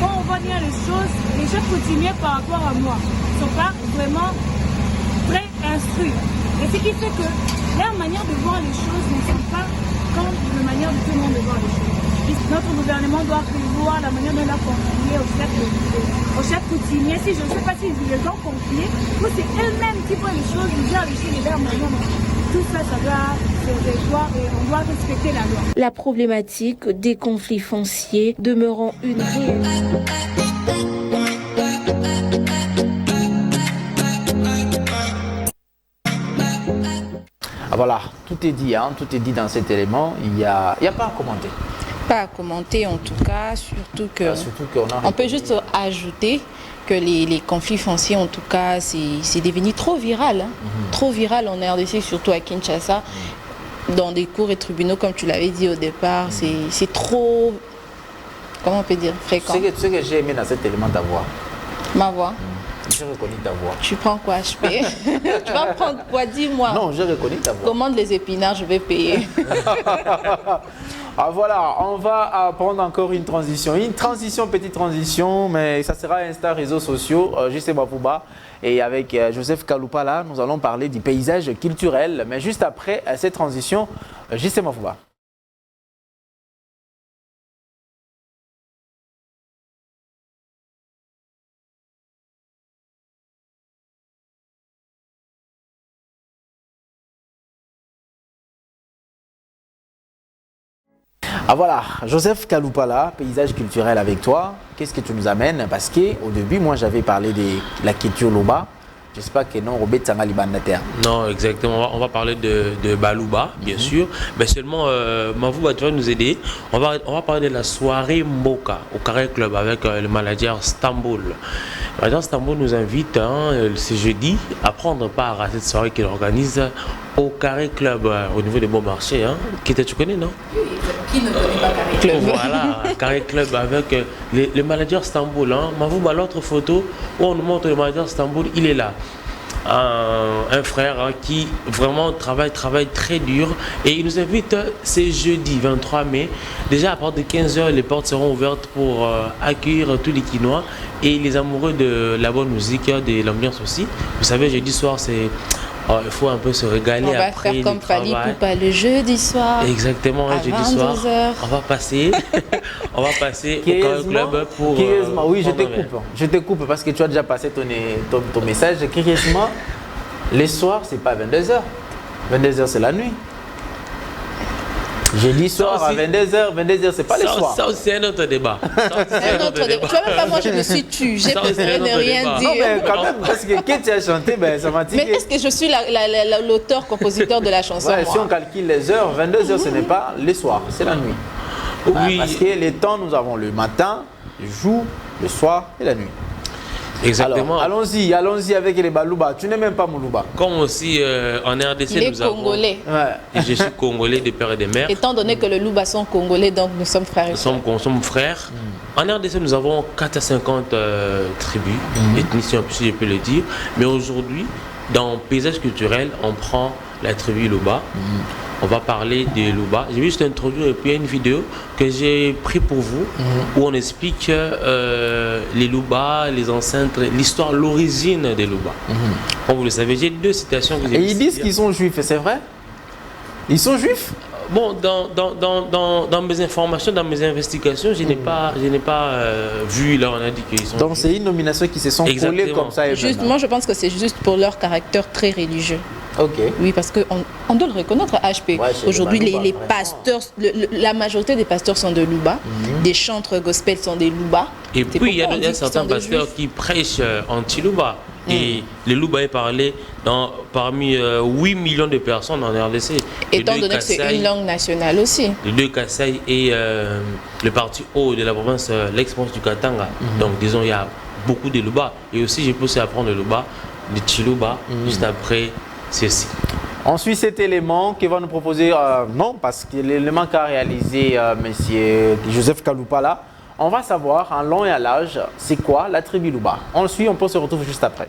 quand on voit bien les choses, les chefs coutumiers par rapport à moi ne sont pas vraiment très instruits. Et ce qui fait que leur manière de voir les choses ne sont pas comme la manière de tout le monde de voir les choses. Notre gouvernement doit prévoir la manière de la confier aux chefs coutumiers. Si je ne sais pas s'ils les ont confiés, ou c'est elles-mêmes qui font les choses, ils gèrent les choses de leur manière. Tout ça, ça doit se revoir et on doit respecter la loi. La problématique des conflits fonciers demeurant une réelle. Voilà, tout est dit, hein, tout est dit dans cet élément. Il n'y a pas à commenter. Pas à commenter en tout cas, surtout qu'on peut juste ajouter que les conflits fonciers, en tout cas, c'est devenu trop viral. Hein. Trop viral en RDC, surtout à Kinshasa. Dans des cours et tribunaux, comme tu l'avais dit au départ, c'est trop, comment on peut dire, fréquent. Ce que j'ai aimé dans cet élément, ta voix. Ma voix. J'ai reconnu ta voix. Tu prends quoi, HP? Tu vas prendre quoi? Dis-moi. Non, j'ai reconnu ta voix. Commande les épinards, je vais payer. Ah, voilà, on va prendre encore une transition. Petite transition, mais ça sera Insta, réseaux sociaux, Juste Bafouba. Et avec Joseph Kaloupa, là, nous allons parler du paysage culturel. Mais juste après cette transition, Juste Bafouba. Ah voilà, Joseph Kaloupala, paysage culturel avec toi. Qu'est-ce que tu nous amènes? Parce qu'au début, moi j'avais parlé de la culture Loba. J'espère que non, Robert Tsanga Libandater. Non, exactement. On va parler de Balouba, bien sûr. Mais seulement, Mavou, tu vas nous aider. On va parler de la soirée Moka au Carré Club avec le manager Stamboul. Le manager Stamboul nous invite ce jeudi à prendre part à cette soirée qu'il organise au Carré Club, au niveau des bons marchés, hein, tu connais, non? Qui ne connaît pas Carré Club? Voilà, Carré Club avec le manager Stamboul. Hein. L'autre photo où on nous montre le manager Stamboul, il est là. Un frère qui vraiment travaille très dur et il nous invite ce jeudi 23 mai. Déjà à partir de 15h, les portes seront ouvertes pour accueillir tous les Quinois et les amoureux de la bonne musique, de l'ambiance aussi. Vous savez, jeudi soir, c'est... il faut un peu se régaler on va après faire comme Fali Poupa le jeudi soir. Exactement, à jeudi soir. On va passer au Carré Club pour... oui, je te coupe parce que tu as déjà passé ton message. Curieusement, les soirs, c'est pas 22h. 22h, c'est la nuit. Jeudi soir à 22h, c'est pas les soirs. Ça aussi, c'est un autre débat. C'est un autre débat. Tu vois, même pas moi, je me suis tue. J'ai préféré ne rien dire. Non, mais quand même, parce que quand tu as chanté, ça m'a dit. Mais est-ce que je suis l'auteur-compositeur de la chanson? Ouais, si on calcule les heures, 22h, ce n'est pas les soirs, c'est la nuit. Oui. Parce que les temps, nous avons le matin, le jour, le soir et la nuit. Exactement. Alors, allons-y avec les Balouba. Tu n'es même pas Moulouba. Comme aussi en RDC, nous avons... Congolais. Ouais. Je suis Congolais de père et de mère. Étant donné que le Louba sont Congolais, donc nous sommes frères et sœurs. Nous sommes frères. En RDC, nous avons 4 à 50 tribus, ethnies, si je peux le dire. Mais aujourd'hui, dans le paysage culturel, on prend la tribu Louba. On va parler des Louba. Je vais juste introduire et puis il y a une vidéo que j'ai prise pour vous où on explique les Louba, les ancêtres, l'histoire, l'origine des Louba. Comme vous le savez, j'ai 2 citations que j'ai. Et ils disent qu'ils sont juifs, c'est vrai? Ils sont juifs? Bon, dans mes informations, dans mes investigations, je n'ai pas vu, là on a dit qu'ils sont... Donc c'est une nomination qui se sont collés comme ça. Justement, je pense que c'est juste pour leur caractère très religieux. Ok. Oui, parce qu'on doit le reconnaître à HP. Ouais, aujourd'hui, les pasteurs, la majorité des pasteurs sont de Louba. Des chantres gospel sont des Louba. Et puis, il y a certains pasteurs qui prêchent anti-Louba. Et le Louba est parlé parmi 8 millions de personnes en RDC. Étant donné que c'est une langue nationale aussi. Les 2 Kassai et le parti haut de la province, l'ex-province du Katanga. Donc, disons, il y a beaucoup de Louba. Et aussi, j'ai pu apprendre le Louba, le Chilouba, juste après ceci. On suit cet élément qui va nous proposer, non, parce que l'élément qu'a réalisé M. Joseph Kaloupa là, on va savoir en long et à large c'est quoi la tribu Louba. On le suit, on peut se retrouver juste après.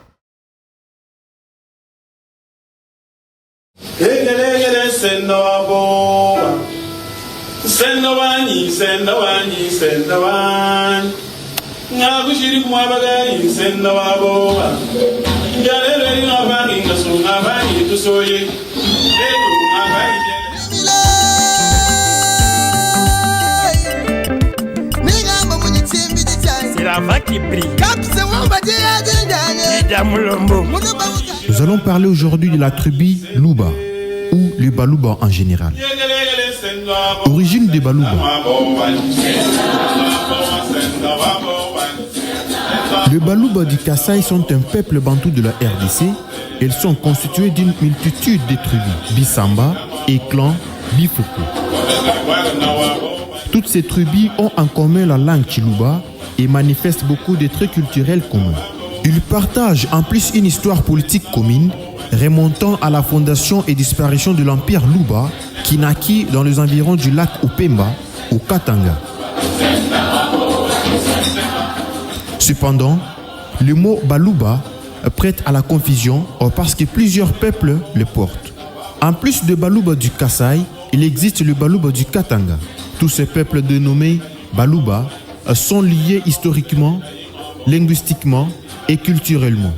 C'est la vague qui brille. Nous allons parler aujourd'hui de la tribu Louba ou les Balouba en général. Origine des Balouba. Les Balouba du Kassai sont un peuple bantou de la RDC. Ils sont constitués d'une multitude de tribus, Bissamba et clan Bifoko. Toutes ces tribus ont en commun la langue Chilouba et manifestent beaucoup de traits culturels communs. Ils partagent en plus une histoire politique commune remontant à la fondation et disparition de l'empire Louba qui naquit dans les environs du lac Upemba, au Katanga. Cependant, le mot Balouba prête à la confusion parce que plusieurs peuples le portent. En plus de Balouba du Kassai, il existe le Balouba du Katanga. Tous ces peuples dénommés Balouba sont liés historiquement, linguistiquement et culturellement.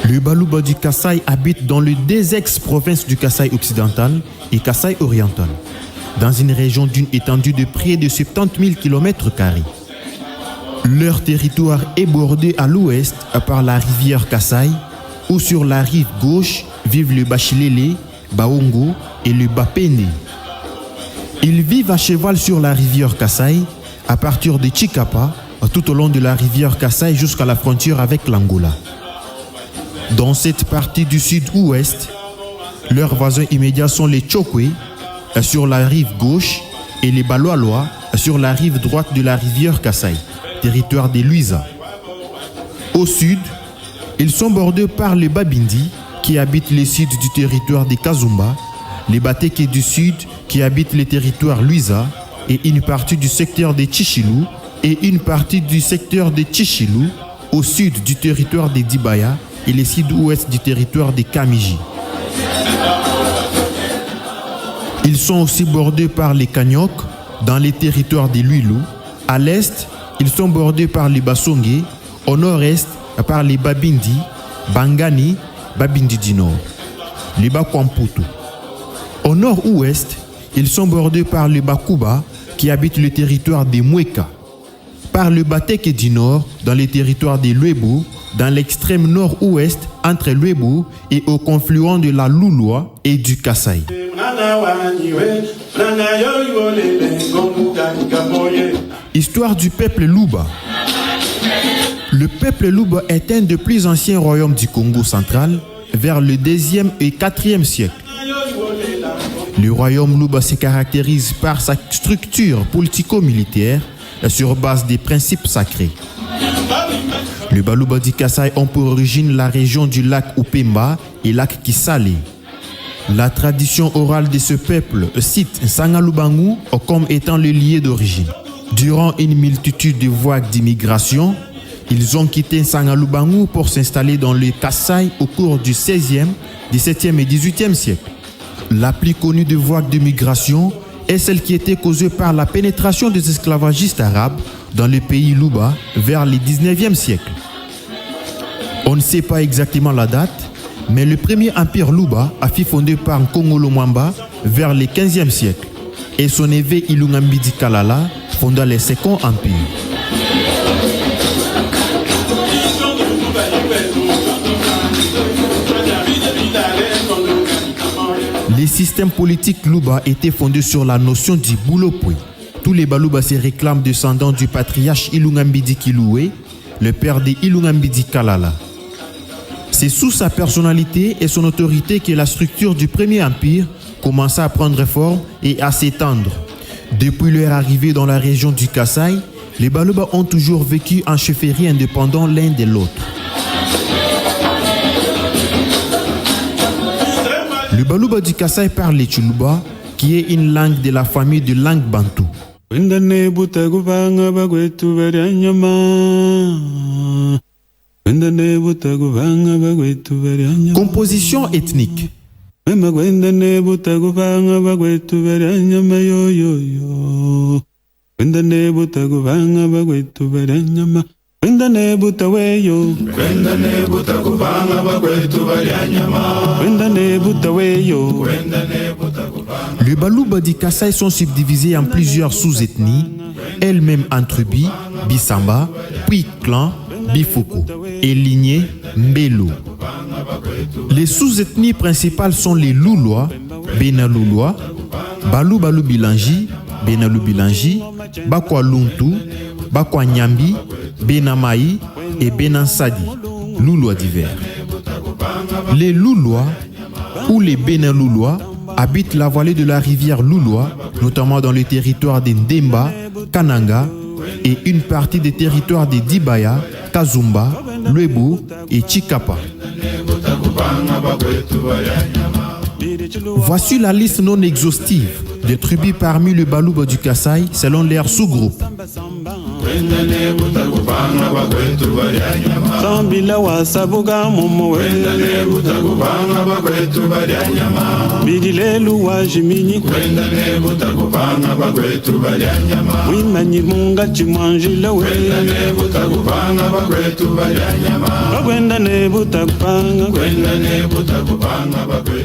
Le Balouba du Kassai habite dans les 2 ex-provinces du Kassai occidental et Kassai oriental, dans une région d'une étendue de près de 70 000 km². Leur territoire est bordé à l'ouest par la rivière Kassai, où sur la rive gauche vivent le Bachilele, Baongo et le Bapene. Ils vivent à cheval sur la rivière Kassai, à partir de Chikapa, tout au long de la rivière Kassai jusqu'à la frontière avec l'Angola. Dans cette partie du sud-ouest, leurs voisins immédiats sont les Tchokwe sur la rive gauche et les Baloalois sur la rive droite de la rivière Kassai, territoire des Luisa. Au sud, Ils sont bordés par les Babindi, qui habitent le sud du territoire de Kazumba, les Bateke du sud, qui habitent le territoire Luisa, et une partie du secteur de Chichilou, et une partie du secteur de Chichilou, au sud du territoire de Dibaya, et le sud-ouest du territoire de Kamiji. Ils sont aussi bordés par les Kanyok, dans les territoires de Luilou. À l'est, ils sont bordés par les Basongé, au nord-est, par les Babindi, Bangani, Babindi du Nord, les Bakwamputu. Au nord-ouest, ils sont bordés par les Bakuba, qui habitent le territoire des Mweka, par le Bateke du Nord, dans les territoires des Luebo, dans l'extrême nord-ouest, entre Luebo et au confluent de la Louloa et du Kasaï. Histoire du peuple Luba. Le peuple Luba est un des plus anciens royaumes du Congo central, vers le 2e et 4e siècle. Le royaume Luba se caractérise par sa structure politico-militaire sur base des principes sacrés. Les Baluba du Kasaï ont pour origine la région du lac Upemba et lac Kisale. La tradition orale de ce peuple cite Sangalubangu comme étant le lieu d'origine. Durant une multitude de vagues d'immigration, ils ont quitté Sangalubangu pour s'installer dans le Kasaï au cours du 16e, 17e et 18e siècle. La plus connue des vagues de migration est celle qui était causée par la pénétration des esclavagistes arabes dans le pays Luba vers le 19e siècle. On ne sait pas exactement la date, mais le premier empire Luba a fut fondé par Nkongolo Mwamba vers le 15e siècle et son évêque Ilungambidi Kalala fonda le second empire. Les systèmes politiques Luba étaient fondés sur la notion du boulopoué. Tous les Baluba se réclament descendants du patriarche Ilungambidi Kiloué, le père de Ilungambidi Kalala. C'est sous sa personnalité et son autorité que la structure du premier empire commença à prendre forme et à s'étendre. Depuis leur arrivée dans la région du Kasaï, les Baluba ont toujours vécu en chefferies indépendants l'un de l'autre. Le Baluba du Kasaï parle le Chuluba, qui est une langue de la famille de langue bantou. Composition ethnique. Les Baluba du Kasaï sont subdivisés en plusieurs sous-ethnies, elles-mêmes en tribus, Bisamba, puis clan, Bifoko et lignée Mbelo. Les sous-ethnies principales sont les Loulois, Benaloulois, Balu Bilangi, Benalu Bilangi, Bakwa Luntu, Bakwa Nyambi, Benamaï et Benansadi, Loulois divers. Les Loulois ou les Benaloulois habitent la vallée de la rivière Loulois, notamment dans le territoire de Ndemba, Kananga et une partie des territoires de Dibaya, Kazumba, Luebo et Chikapa. Voici la liste non exhaustive des tribus parmi le Baluba du Kasaï selon leurs sous-groupes.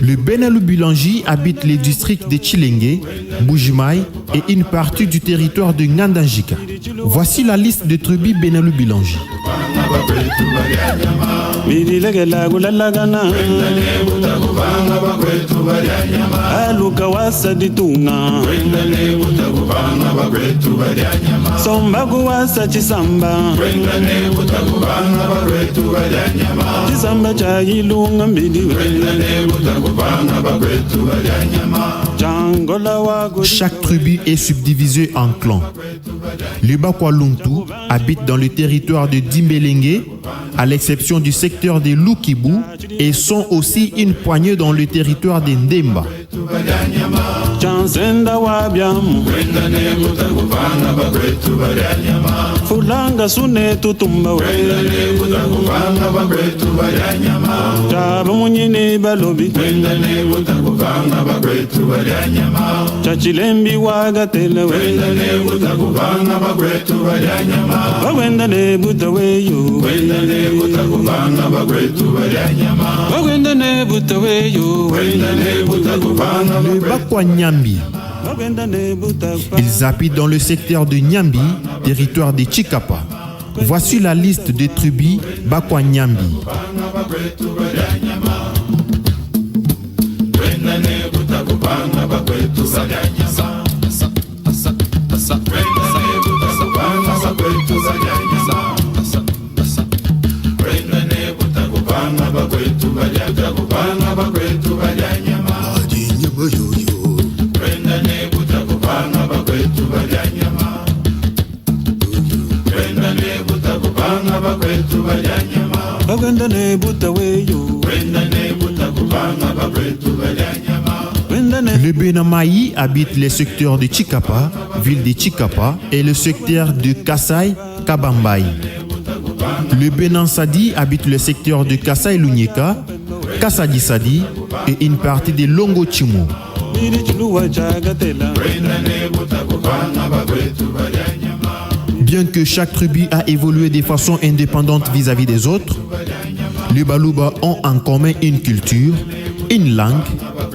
Le Benalu Bilangi habite les districts de Chilenge, Bujimaï et une partie du territoire de Ngandanjika. Voici la liste des tribus Benalu Bilangi. Chaque tribu est subdivisée en clans. Les Bakwaluntu habitent dans le territoire de Dimbelenge, à l'exception du secteur de Lukibu, et sont aussi une poignée dans le territoire de Ndemba. Fulanga sune tutumba munyini balobi chachilembi wagatela wagwenda ne butaweyo Le Bakwa Nyambi. Ils habitent dans le secteur de Nyambi, territoire de Chikapa. Voici la liste des tribus Bakwa Nyambi. Le Benamaï habite les secteurs de Chikapa, ville de Chikapa, et le secteur de Kasai Kabambaï. Le Benansadi habite le secteur de Kasai Lunyeka, Kasadi Sadi et une partie de Longo Chimo. Bien que chaque tribu a évolué de façon indépendante vis-à-vis des autres, les Baluba ont en commun une culture, une langue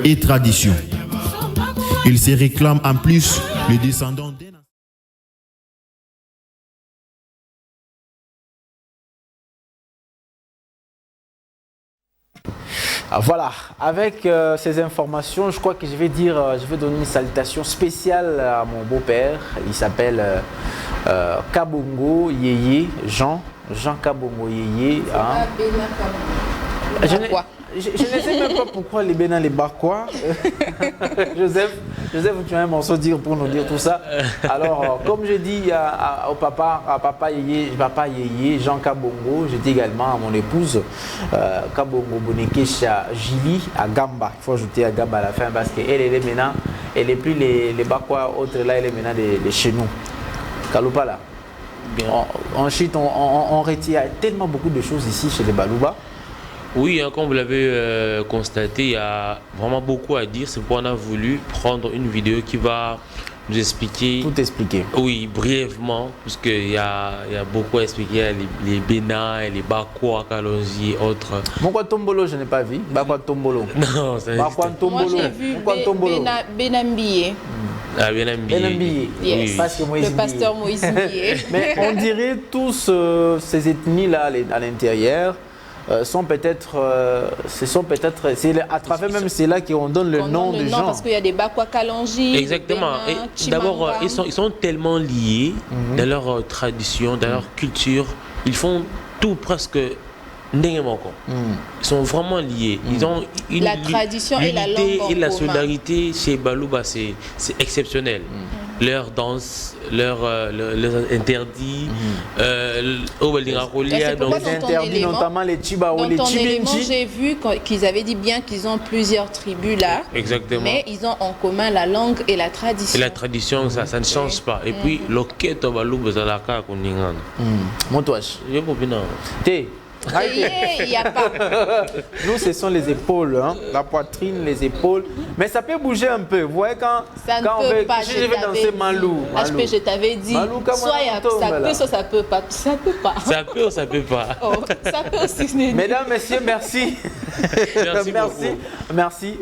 et tradition. Ils se réclament en plus le descendant des... Voilà, avec ces informations, je crois que je vais donner une salutation spéciale à mon beau-père. Il s'appelle Kabongo Yeye, Jean Kabongo Yeye. Hein. Je ne sais même pas pourquoi les Bénin les Bakwa. Joseph, tu as un morceau dire pour nous dire tout ça. Alors, comme je dis au papa Yeye, Jean Kabongo, je dis également à mon épouse Kabongo Bonekesha Jili à Gamba. Il faut ajouter à Gamba à la fin parce qu'elle est maintenant, elle n'est plus les Bakwa autres là, elle est maintenant de chez nous. Kaloupa là. Ensuite, on retient tellement beaucoup de choses ici chez les Baluba. Oui, hein, comme vous l'avez constaté, il y a vraiment beaucoup à dire. C'est pourquoi on a voulu prendre une vidéo qui va nous expliquer. Tout expliquer. Oui, brièvement, parce qu'il y a beaucoup à expliquer. Les Bénin, les Bakwa, Kalonji et autres. Bakwa Tombolo, je n'ai pas vu. Bakwa Tombolo. Non, ça Bakwa Tombolo. Moi, j'ai vu Benambié. Ah, Benambié. Yes. Oui. Parce que Moïse le pasteur Moïse Mbié. Mais on dirait tous ces ethnies-là à l'intérieur. Sont peut-être, c'est à travers même c'est là qu'on donne le nom de gens. Parce qu'il y a des Bakwa Kalonji. Exactement. D'abord, ils sont tellement liés dans leur tradition, dans leur culture. Ils font tout presque n'importe. Ils sont vraiment liés. Ils ont une la tradition et la langue et la solidarité chez Baluba, c'est exceptionnel. Leurs danses, leurs interdits, les interdits, notamment les Chibao, les Chibinji. J'ai vu qu'ils avaient dit bien qu'ils ont plusieurs tribus là. Exactement. Mais ils ont en commun la langue et la tradition. Et la tradition, ça ne change pas. Et puis, le quête Baluba, c'est la carte qu'on y a. Montouach. Je ne sais pas. Il n'y a pas. Nous, ce sont les épaules, hein? La poitrine, les épaules. Mais ça peut bouger un peu. Vous voyez quand on veut, pas, je vais danser Malou. HP, je t'avais dit. Malou, soit ça peut, soit ça peut pas. Ça peut pas. Ça peut ou ça peut pas. Oh, ça peut aussi. Mesdames, messieurs, merci.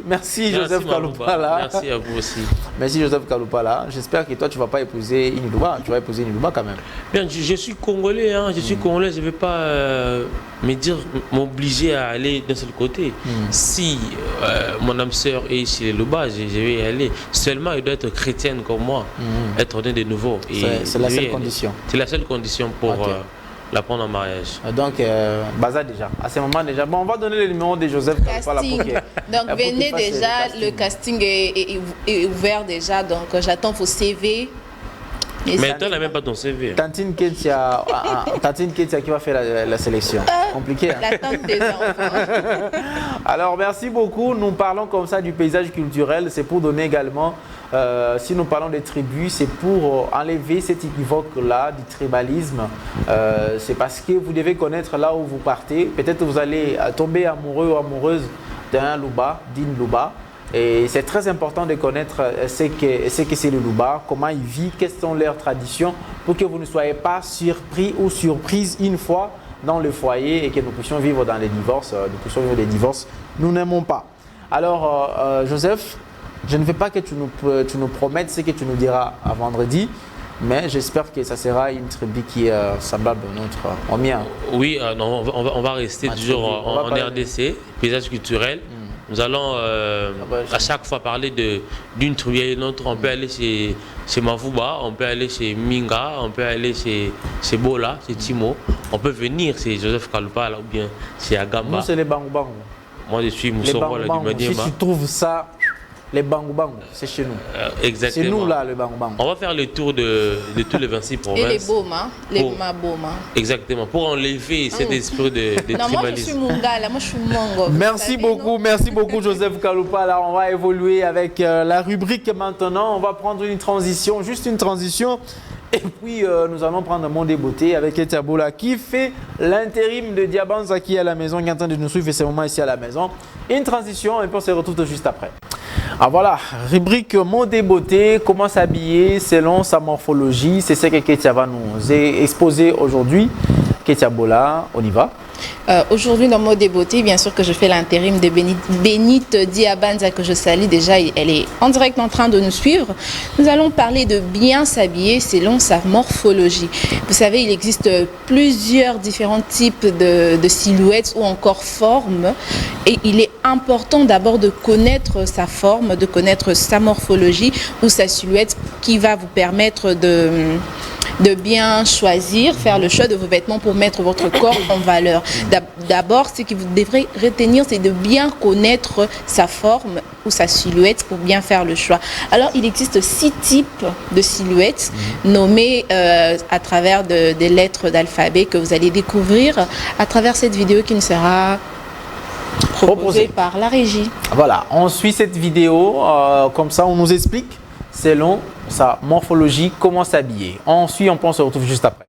Merci Joseph Kaloupala. Merci à vous aussi. Merci Joseph Kaloupala. J'espère que toi, tu ne vas pas épouser Inilouba. Tu vas épouser Inilouba quand même. Bien, je suis congolais. Hein. Je suis congolais. Je ne vais pas m'obliger à aller d'un seul côté. Si mon âme sœur est chez les Louba, je vais y aller. Seulement, il doit être chrétienne comme moi, être né de nouveau. C'est la seule condition. C'est la seule condition pour la prendre en mariage. Donc, Baza déjà. À ce moment déjà. Bon, on va donner le numéro de Joseph. Casting. Donc, venez déjà. Le casting est ouvert déjà. Donc, j'attends vos CV. Mais toi, elle n'a même pas ton CV. Tantine Ketia qui va faire la sélection. Compliqué. Hein? L'attente des enfants. Alors, merci beaucoup. Nous parlons comme ça du paysage culturel. C'est pour donner également, si nous parlons des tribus, c'est pour enlever cet équivoque-là du tribalisme. C'est parce que vous devez connaître là où vous partez. Peut-être vous allez tomber amoureux ou amoureuse d'un Luba, d'une Luba. Et c'est très important de connaître ce que c'est le Luba, comment ils vivent, quelles sont leurs traditions, pour que vous ne soyez pas surpris ou surprise une fois dans le foyer et que nous puissions vivre dans les divorces. Nous n'aimons pas. Alors, Joseph, je ne veux pas que tu nous promettes ce que tu nous diras à vendredi, mais j'espère que ça sera une tribu qui est semblable à notre au mien. Oui, non, on va rester toujours en RDC, paysage culturel. Nous allons à chaque fois parler d'une tribu et d'une autre. On peut aller chez Mavouba, on peut aller chez Minga, on peut aller chez Bola, chez Timo. On peut venir chez Joseph Kalupa ou bien chez Agamba. Nous, c'est les Bangou. Moi, je suis Moussoro du Maniema. Si tu trouves ça, les Bangou, c'est chez nous. Exactement. C'est nous là, le Bangou. On va faire le tour de tous les 26 provinces. Et les Boma, les Maboma. Exactement, pour enlever cet esprit de non, tribalisme. moi je suis Mungala, moi je suis Mongo. Merci beaucoup Joseph Kalupa. Là, on va évoluer avec la rubrique maintenant. On va prendre une transition, juste une transition. Et puis, nous allons prendre Monde des Beautés avec Etiabola qui fait l'intérim de Diabanza qui est à la maison, qui est en train de nous suivre et c'est moment ici à la maison. Une transition et puis on se retrouve juste après. Ah voilà, rubrique Monde des Beautés, comment s'habiller selon sa morphologie. C'est ce que Ketia va nous exposer aujourd'hui. Etiabola, on y va. Aujourd'hui, dans Mode des Beautés, bien sûr que je fais l'intérim de Bénite Diabanza, que je salue déjà. Elle est en direct en train de nous suivre. Nous allons parler de bien s'habiller selon sa morphologie. Vous savez, il existe plusieurs différents types de silhouettes ou encore formes. Et il est important d'abord de connaître sa forme, de connaître sa morphologie ou sa silhouette qui va vous permettre de bien choisir, faire le choix de vos vêtements pour mettre votre corps en valeur. D'abord, ce que vous devrez retenir, c'est de bien connaître sa forme ou sa silhouette pour bien faire le choix. Alors, il existe 6 types de silhouettes nommées à travers des lettres d'alphabet que vous allez découvrir à travers cette vidéo qui nous sera proposée par la régie. Voilà, on suit cette vidéo, comme ça on nous explique selon sa morphologie comment s'habiller. Ensuite, on se retrouve juste après.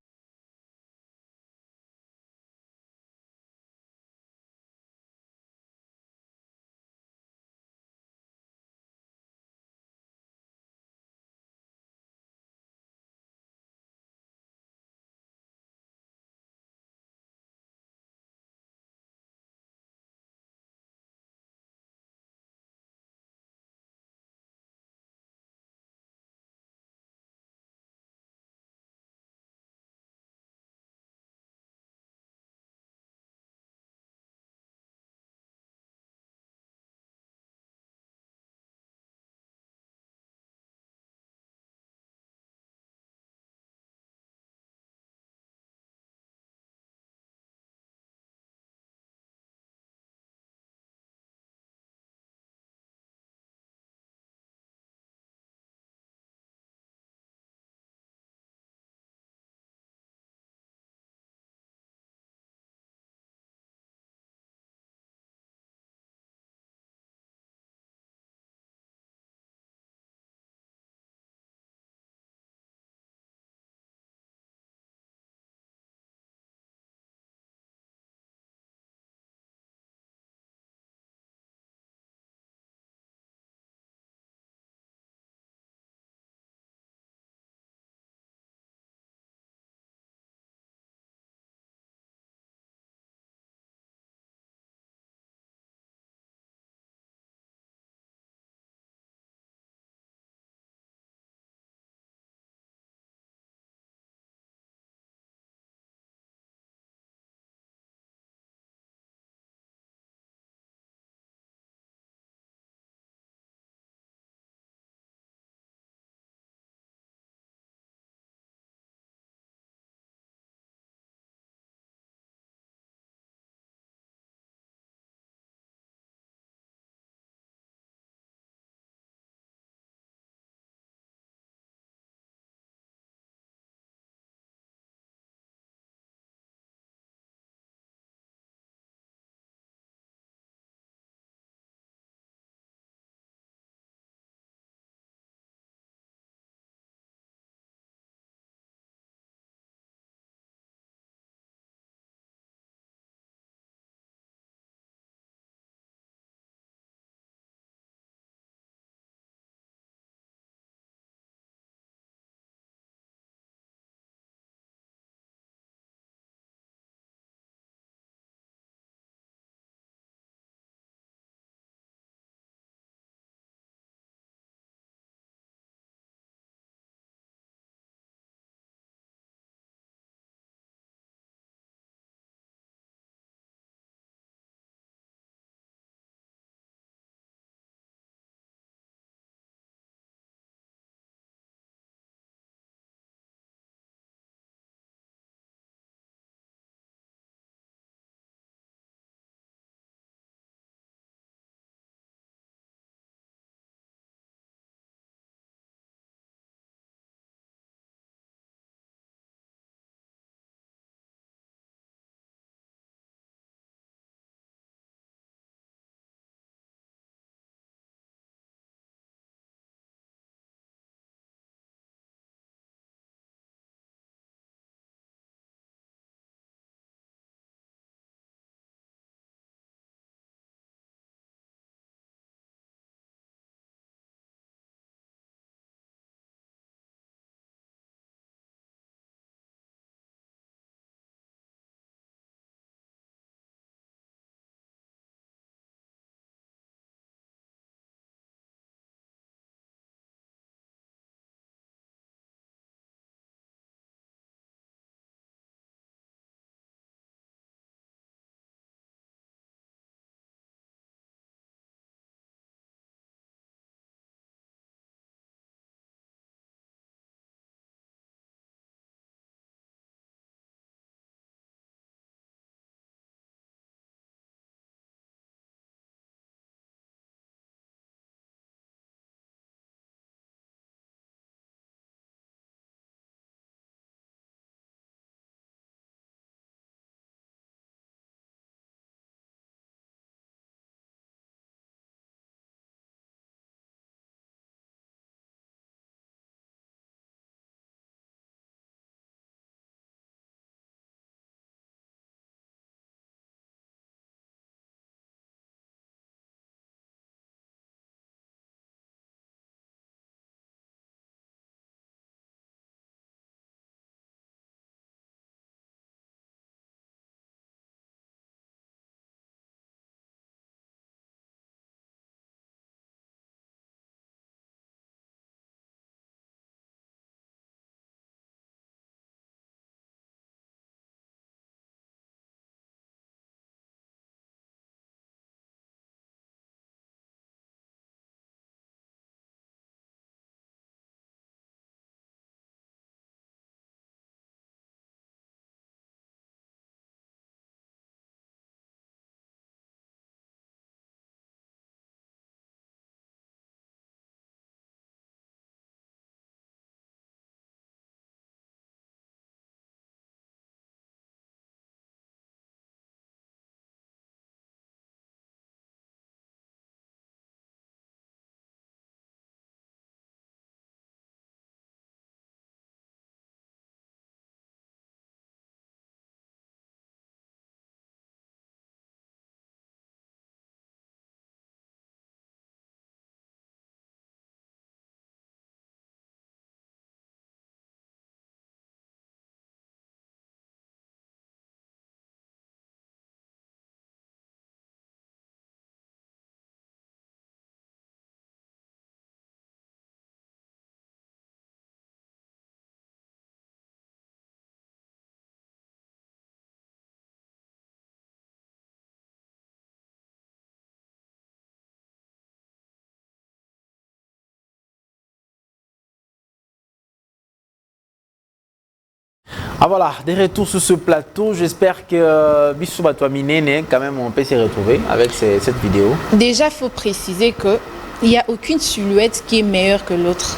Ah voilà, des retours sur ce plateau. J'espère que Bissouba Touaminene, quand même, on peut s'y retrouver avec cette vidéo. Déjà, il faut préciser qu'il n'y a aucune silhouette qui est meilleure que l'autre.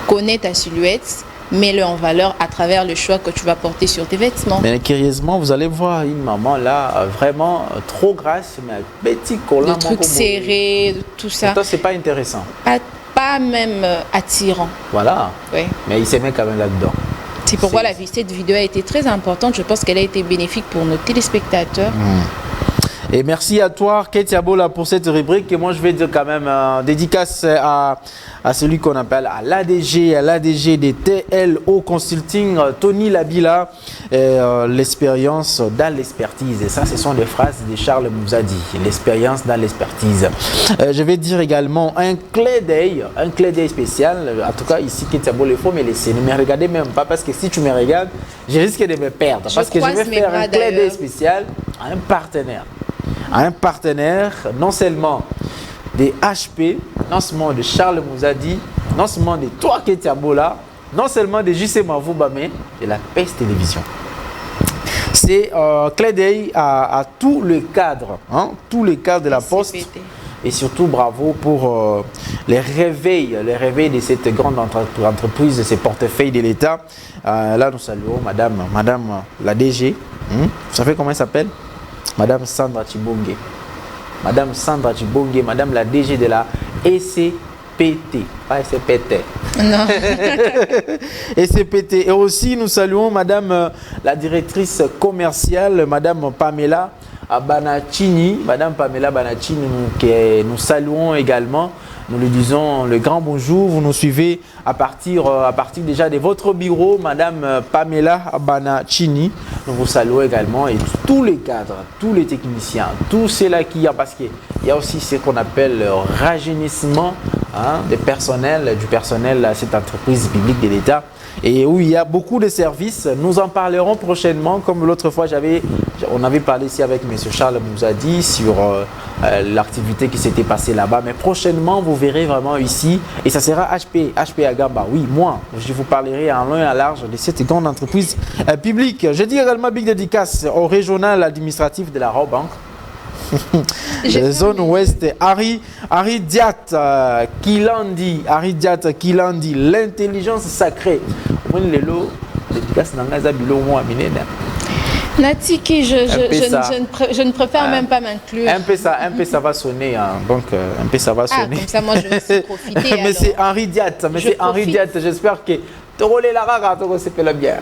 Connais ta silhouette, mets-le en valeur à travers le choix que tu vas porter sur tes vêtements. Mais curieusement, vous allez voir une maman là, vraiment trop grasse, mais un petit collant. Le truc serré, tout ça. Pourtant, c'est pas intéressant. Pas même attirant. Voilà. Oui. Mais il s'est mis quand même là-dedans. C'est pourquoi cette vidéo a été très importante. Je pense qu'elle a été bénéfique pour nos téléspectateurs. Et merci à toi, Ketia Bola, pour cette rubrique. Et moi, je vais dire quand même dédicace à celui qu'on appelle à l'ADG des TLO Consulting, Tony Labila, l'expérience dans l'expertise. Et ça, ce sont des phrases de Charles Mouzadi, l'expérience dans l'expertise. Je vais dire également un clé d'œil spécial. En tout cas, ici, Ketia Bola, il faut me laisser. Ne me regardez même pas, parce que si tu me regardes, je risque de me perdre. Parce que je vais faire un clé d'œil spécial à un partenaire. Non seulement des HP, non seulement de Charles Mouzadi, non seulement de toi Ketia Bola, non seulement de JC Mavouba, mais de la PES Télévision. C'est clé d'œil à tous les cadres, tous les cadres de la Poste. Et surtout bravo pour les réveils de cette grande entreprise, de ces portefeuilles de l'État. Là nous saluons Madame la DG. Vous savez comment elle s'appelle? Madame Sandra Chibonge. Madame la DG de la ECPT. Pas ECPT. Non. ECPT. Et aussi, nous saluons Madame la directrice commerciale, Madame Pamela Banachini. Madame Pamela Banachini, que nous saluons également. Nous lui disons le grand bonjour. Vous nous suivez à partir déjà de votre bureau, Madame Pamela Banachini. Nous vous saluons également et tous les cadres, tous les techniciens, tous ceux-là qui y a, parce qu'il y a aussi ce qu'on appelle le rajeunissement du personnel à cette entreprise publique de l'État. Et où il y a beaucoup de services. Nous en parlerons prochainement, comme l'autre fois on avait parlé ici avec M. Charles Mouzadi sur l'activité qui s'était passée là-bas. Mais prochainement, vous verrez vraiment ici, et ça sera HP à Gamba. Oui, moi, je vous parlerai en long et en large de cette grande entreprise publique. Je dis également big dédicace au régional administratif de la Robank. Zone ouest, Harry Diat Kilandi, l'intelligence sacrée. Natiki, je ne préfère même pas m'inclure. Un peu ça va sonner, donc un peu ça va sonner. Comme ça, moi je vais aussi profiter. Mais c'est Henri Diat, j'espère que tu roules la rara, tu sais la bière.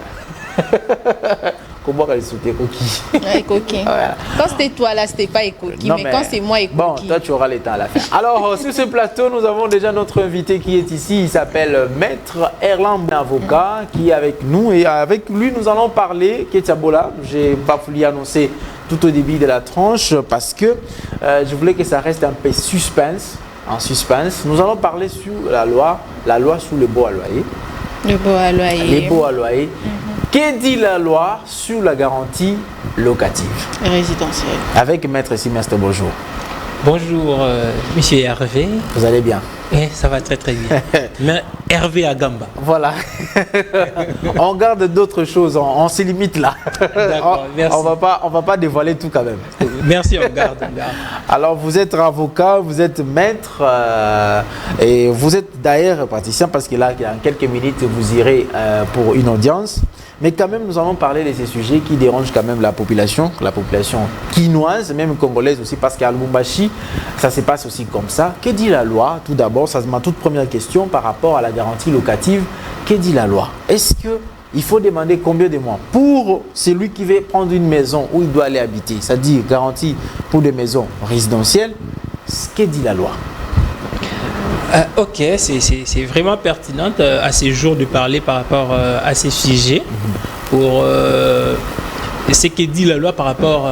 Comment elle sautait Ekoki. Ekoki. Voilà. Quand c'était toi là, c'était pas Ekoki, mais quand c'est moi Ekoki. Bon, toi tu auras le temps à la fin. Alors sur ce plateau, nous avons déjà notre invité qui est ici. Il s'appelle Maître Erland, avocat, qui est avec nous. Et avec lui, nous allons parler, Ketia Bola. J'ai pas voulu annoncer tout au début de la tranche parce que je voulais que ça reste un peu en suspense. Nous allons parler sur la loi sur le baux à loyer. Le baux à loyer. Les baux à loyer. Que dit la loi sur la garantie locative résidentielle? Avec Maître Simestre, bonjour. Bonjour, monsieur Hervé. Vous allez bien? Ça va très très bien. Mais Hervé à Gamba. Voilà. On garde d'autres choses, on se limite là. D'accord, merci. On va pas dévoiler tout quand même. Merci, on garde. Alors vous êtes avocat, vous êtes maître et vous êtes d'ailleurs praticien parce que là, dans quelques minutes, vous irez pour une audience. Mais quand même, nous allons parler de ces sujets qui dérangent quand même la population quinoise, même congolaise aussi, parce qu'à Lubumbashi, ça se passe aussi comme ça. Que dit la loi? Tout d'abord, ça c'est ma toute première question par rapport à la garantie locative. Que dit la loi? Est-ce qu'il faut demander combien de mois pour celui qui veut prendre une maison où il doit aller habiter? C'est-à-dire garantie pour des maisons résidentielles. Que dit la loi? Ok, c'est vraiment pertinent à ces jours de parler par rapport à ces sujets pour ce que dit la loi par rapport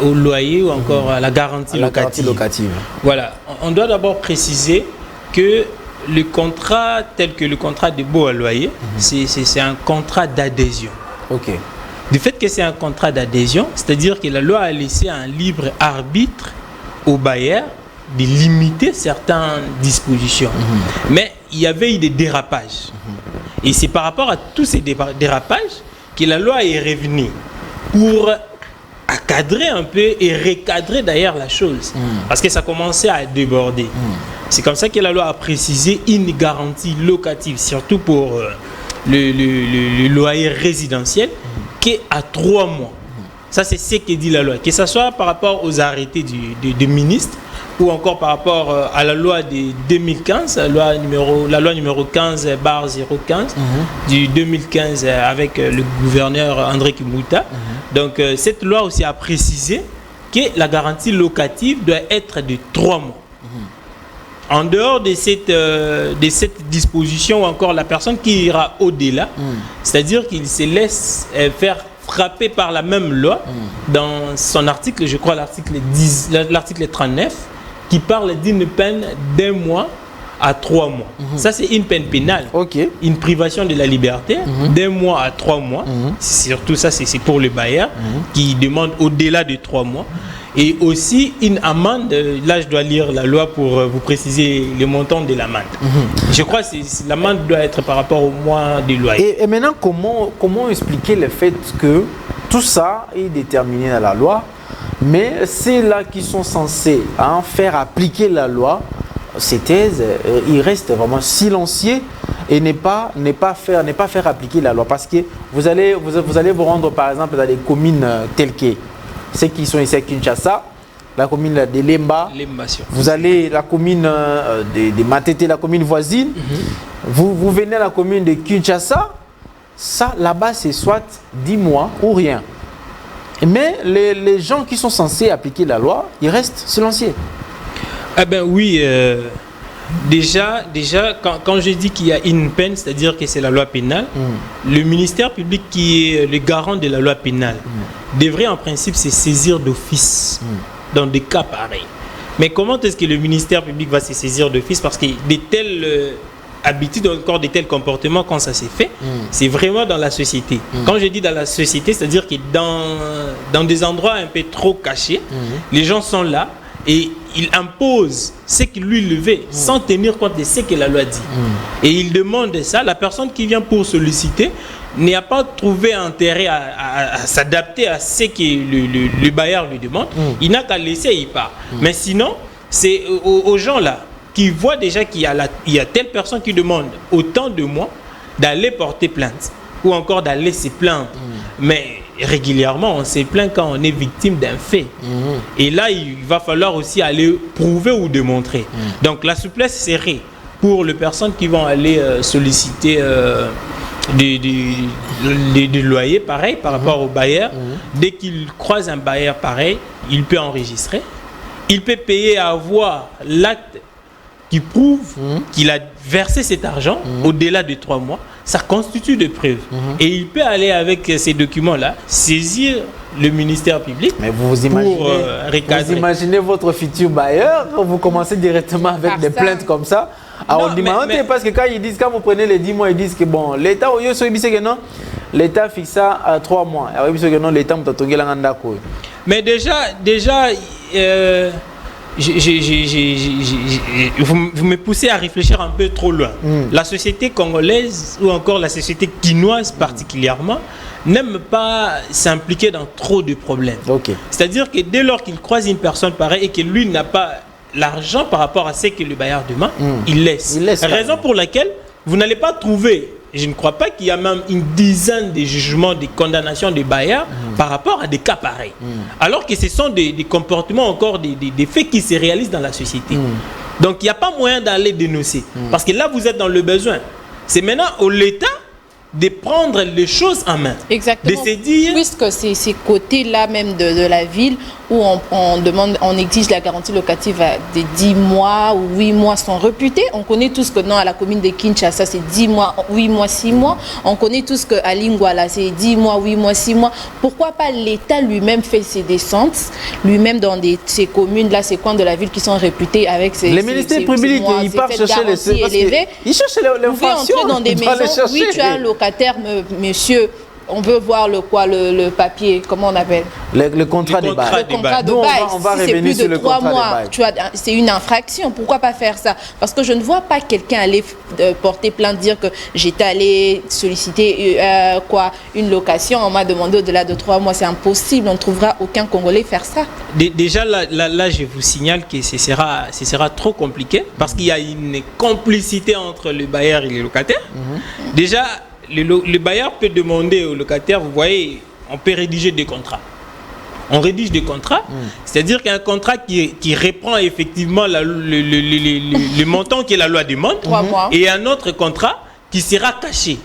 au loyer ou encore à la garantie locative. Voilà, on doit d'abord préciser que le contrat tel que le contrat de baux à loyer, c'est un contrat d'adhésion. Ok. Du fait que c'est un contrat d'adhésion, c'est-à-dire que la loi a laissé un libre arbitre au bailleur de limiter certaines dispositions. Mais il y avait eu des dérapages. Et c'est par rapport à tous ces dérapages que la loi est revenue pour cadrer un peu et recadrer d'ailleurs la chose. Parce que ça commençait à déborder. C'est comme ça que la loi a précisé une garantie locative, surtout pour le loyer résidentiel, qui est à 3 mois. Ça, c'est ce que dit la loi. Que ce soit par rapport aux arrêtés du ministre ou encore par rapport à la loi de 2015, la loi numéro 15/015 du 2015 avec le gouverneur André Kimbuta. Donc, cette loi aussi a précisé que la garantie locative doit être de 3 mois. En dehors de cette disposition ou encore la personne qui ira au-delà, c'est-à-dire qu'il se laisse faire frapper par la même loi dans son article, je crois l'article 39, qui parle d'une peine d'1 mois à 3 mois. Ça, c'est une peine pénale. Une privation de la liberté d'1 mois à 3 mois. Surtout ça, c'est pour le bailleur qui demande au-delà de 3 mois. Et aussi une amende, là je dois lire la loi pour vous préciser le montant de l'amende. Je crois que l'amende doit être par rapport au mois de loyer. Et maintenant, comment expliquer le fait que tout ça est déterminé dans la loi, mais ceux-là qui sont censés faire appliquer la loi, ces thèses, ils restent vraiment silencieux et ne pas faire appliquer la loi. Parce que vous allez vous rendre par exemple dans des communes telles que ceux qui sont ici à Kinshasa, la commune de Lemba, vous allez la commune de Matete, la commune voisine, vous venez à la commune de Kinshasa, ça là-bas c'est soit 10 mois ou rien. Mais les gens qui sont censés appliquer la loi, ils restent silencieux. Eh bien oui, déjà quand je dis qu'il y a une peine, c'est-à-dire que c'est la loi pénale, le ministère public qui est le garant de la loi pénale devrait en principe se saisir d'office dans des cas pareils. Mais comment est-ce que le ministère public va se saisir d'office? Parce que de telles habitudes, encore de tels comportements, quand ça s'est fait, c'est vraiment dans la société. Quand je dis dans la société, c'est-à-dire que dans des endroits un peu trop cachés, les gens sont là et ils imposent ce qui lui levé sans tenir compte de ce que la loi dit. Et il demande ça, la personne qui vient pour solliciter n'a pas trouvé intérêt à s'adapter à ce que le bailleur lui demande. Il n'a qu'à laisser, il part. Mais sinon, c'est aux gens là qui voient déjà qu'il y a telle personne qui demande autant de mois d'aller porter plainte ou encore d'aller se plaindre. Mais régulièrement, on se plaint quand on est victime d'un fait. Et là, il va falloir aussi aller prouver ou démontrer. Donc la souplesse serait pour les personnes qui vont aller solliciter des loyers pareil par rapport au bailleur. Dès qu'il croise un bailleur pareil, il peut enregistrer. Il peut payer à avoir l'acte qui prouve qu'il a versé cet argent au-delà de 3 mois. Ça constitue des preuves. Et il peut aller avec ces documents-là, saisir le ministère public. Mais vous imaginez votre futur bailleur, vous commencez directement avec des plaintes comme ça. Alors, parce que quand vous prenez les 10 mois, ils disent que bon, l'État, l'État fixe ça à 3 mois. L'État mais déjà vous me poussez à réfléchir un peu trop loin. La société congolaise ou encore la société quinoise particulièrement n'aime pas s'impliquer dans trop de problèmes. C'est-à-dire que dès lors qu'il croise une personne pareille et que lui n'a pas l'argent par rapport à ce que le bailleur demande, il laisse. Raison pour laquelle vous n'allez pas trouver, je ne crois pas qu'il y a même une dizaine de jugements, de condamnations de bailleurs par rapport à des cas pareils. Alors que ce sont des comportements encore, des faits qui se réalisent dans la société. Donc il n'y a pas moyen d'aller dénoncer. Parce que là, vous êtes dans le besoin. C'est maintenant au l'État de prendre les choses en main. Exactement. De se dire... Puisque c'est ces côtés-là même de la ville où on exige la garantie locative de 10 mois ou 8 mois sont réputés. On connaît tous que non, à la commune de Kinshasa, c'est 10 mois, 8 mois, 6 mois. On connaît tous qu'à Lingwala, c'est 10 mois, 8 mois, 6 mois. Pourquoi pas l'État lui-même fait ses descentes, lui-même dans ces communes-là, ces coins de la ville qui sont réputés avec ces... Les ministères publics, ils partent chercher les... Élevés. Ils cherchent l'inflation. Vous pouvez entrer dans des maisons, oui, tu as un locataire, monsieur... on veut voir le papier, comment on appelle? Le contrat de bail. Le contrat de bail. On va si revenir c'est plus sur de le 3 contrat mois, de bail. tu vois, c'est une infraction. Pourquoi pas faire ça? Parce que je ne vois pas quelqu'un aller porter plainte, dire que j'étais allé solliciter une location, on m'a demandé au-delà de 3 mois. C'est impossible, on ne trouvera aucun Congolais faire ça. Déjà, là, je vous signale que ce sera trop compliqué parce qu'il y a une complicité entre le bailleur et les locataires. Déjà, le bailleur peut demander au locataire, vous voyez, on peut rédiger des contrats. On rédige des contrats, c'est-à-dire qu'un contrat qui reprend effectivement le montant que la loi demande, 3 mois. Et un autre contrat qui sera caché.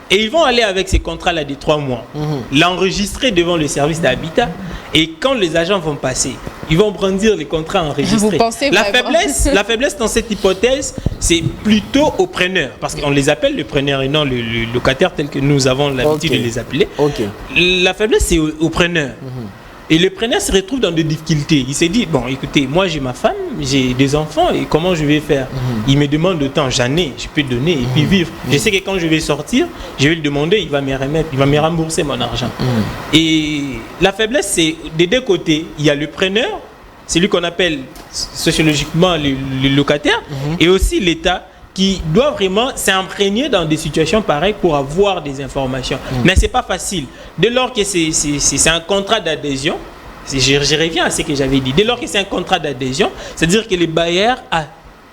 Et ils vont aller avec ces contrats-là de 3 mois, l'enregistrer devant le service d'habitat. Et quand les agents vont passer, ils vont brandir les contrats enregistrés. Vous pensez la faiblesse dans cette hypothèse, c'est plutôt aux preneurs. Parce qu'on les appelle le preneur et non le locataire tel que nous avons l'habitude de les appeler. La faiblesse, c'est aux preneurs. Et le preneur se retrouve dans des difficultés. Il s'est dit, bon, écoutez, moi j'ai ma femme, j'ai des enfants, et comment je vais faire? Il me demande le temps, j'en ai, je peux donner et puis vivre. Je sais que quand je vais sortir, je vais le demander, il va me remettre, il va me rembourser mon argent. Et la faiblesse, c'est des deux côtés. Il y a le preneur, c'est lui qu'on appelle sociologiquement le locataire, et aussi l'État, qui doit vraiment s'imprégner dans des situations pareilles pour avoir des informations. Mais ce n'est pas facile. Dès lors que c'est un contrat d'adhésion, je reviens à ce que j'avais dit, dès lors que c'est un contrat d'adhésion, c'est-à-dire que le bailleur a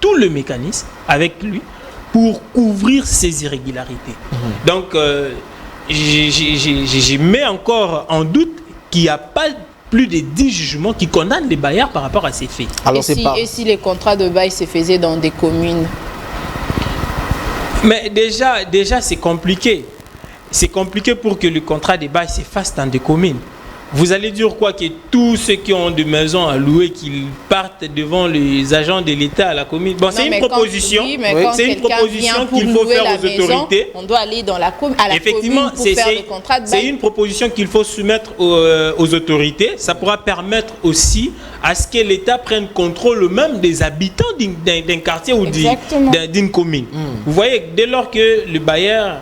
tout le mécanisme avec lui pour couvrir ces irrégularités. Donc, je mets encore en doute qu'il n'y a pas plus de 10 jugements qui condamnent les bailleurs par rapport à ces faits. Alors, et si les contrats de bail se faisaient dans des communes? Mais déjà c'est compliqué. C'est compliqué pour que le contrat de bail se fasse dans des communes. Vous allez dire quoi? Que tous ceux qui ont des maisons à louer, qu'ils partent devant les agents de l'État à la commune. Bon, c'est une proposition. C'est une proposition qu'il faut faire aux autorités. On doit aller dans la commune, effectivement, pour faire le contrat de bail. C'est une proposition qu'il faut soumettre aux autorités. Ça pourra permettre aussi à ce que l'État prenne contrôle même des habitants d'un quartier ou d'une commune. Vous voyez, dès lors que le bailleur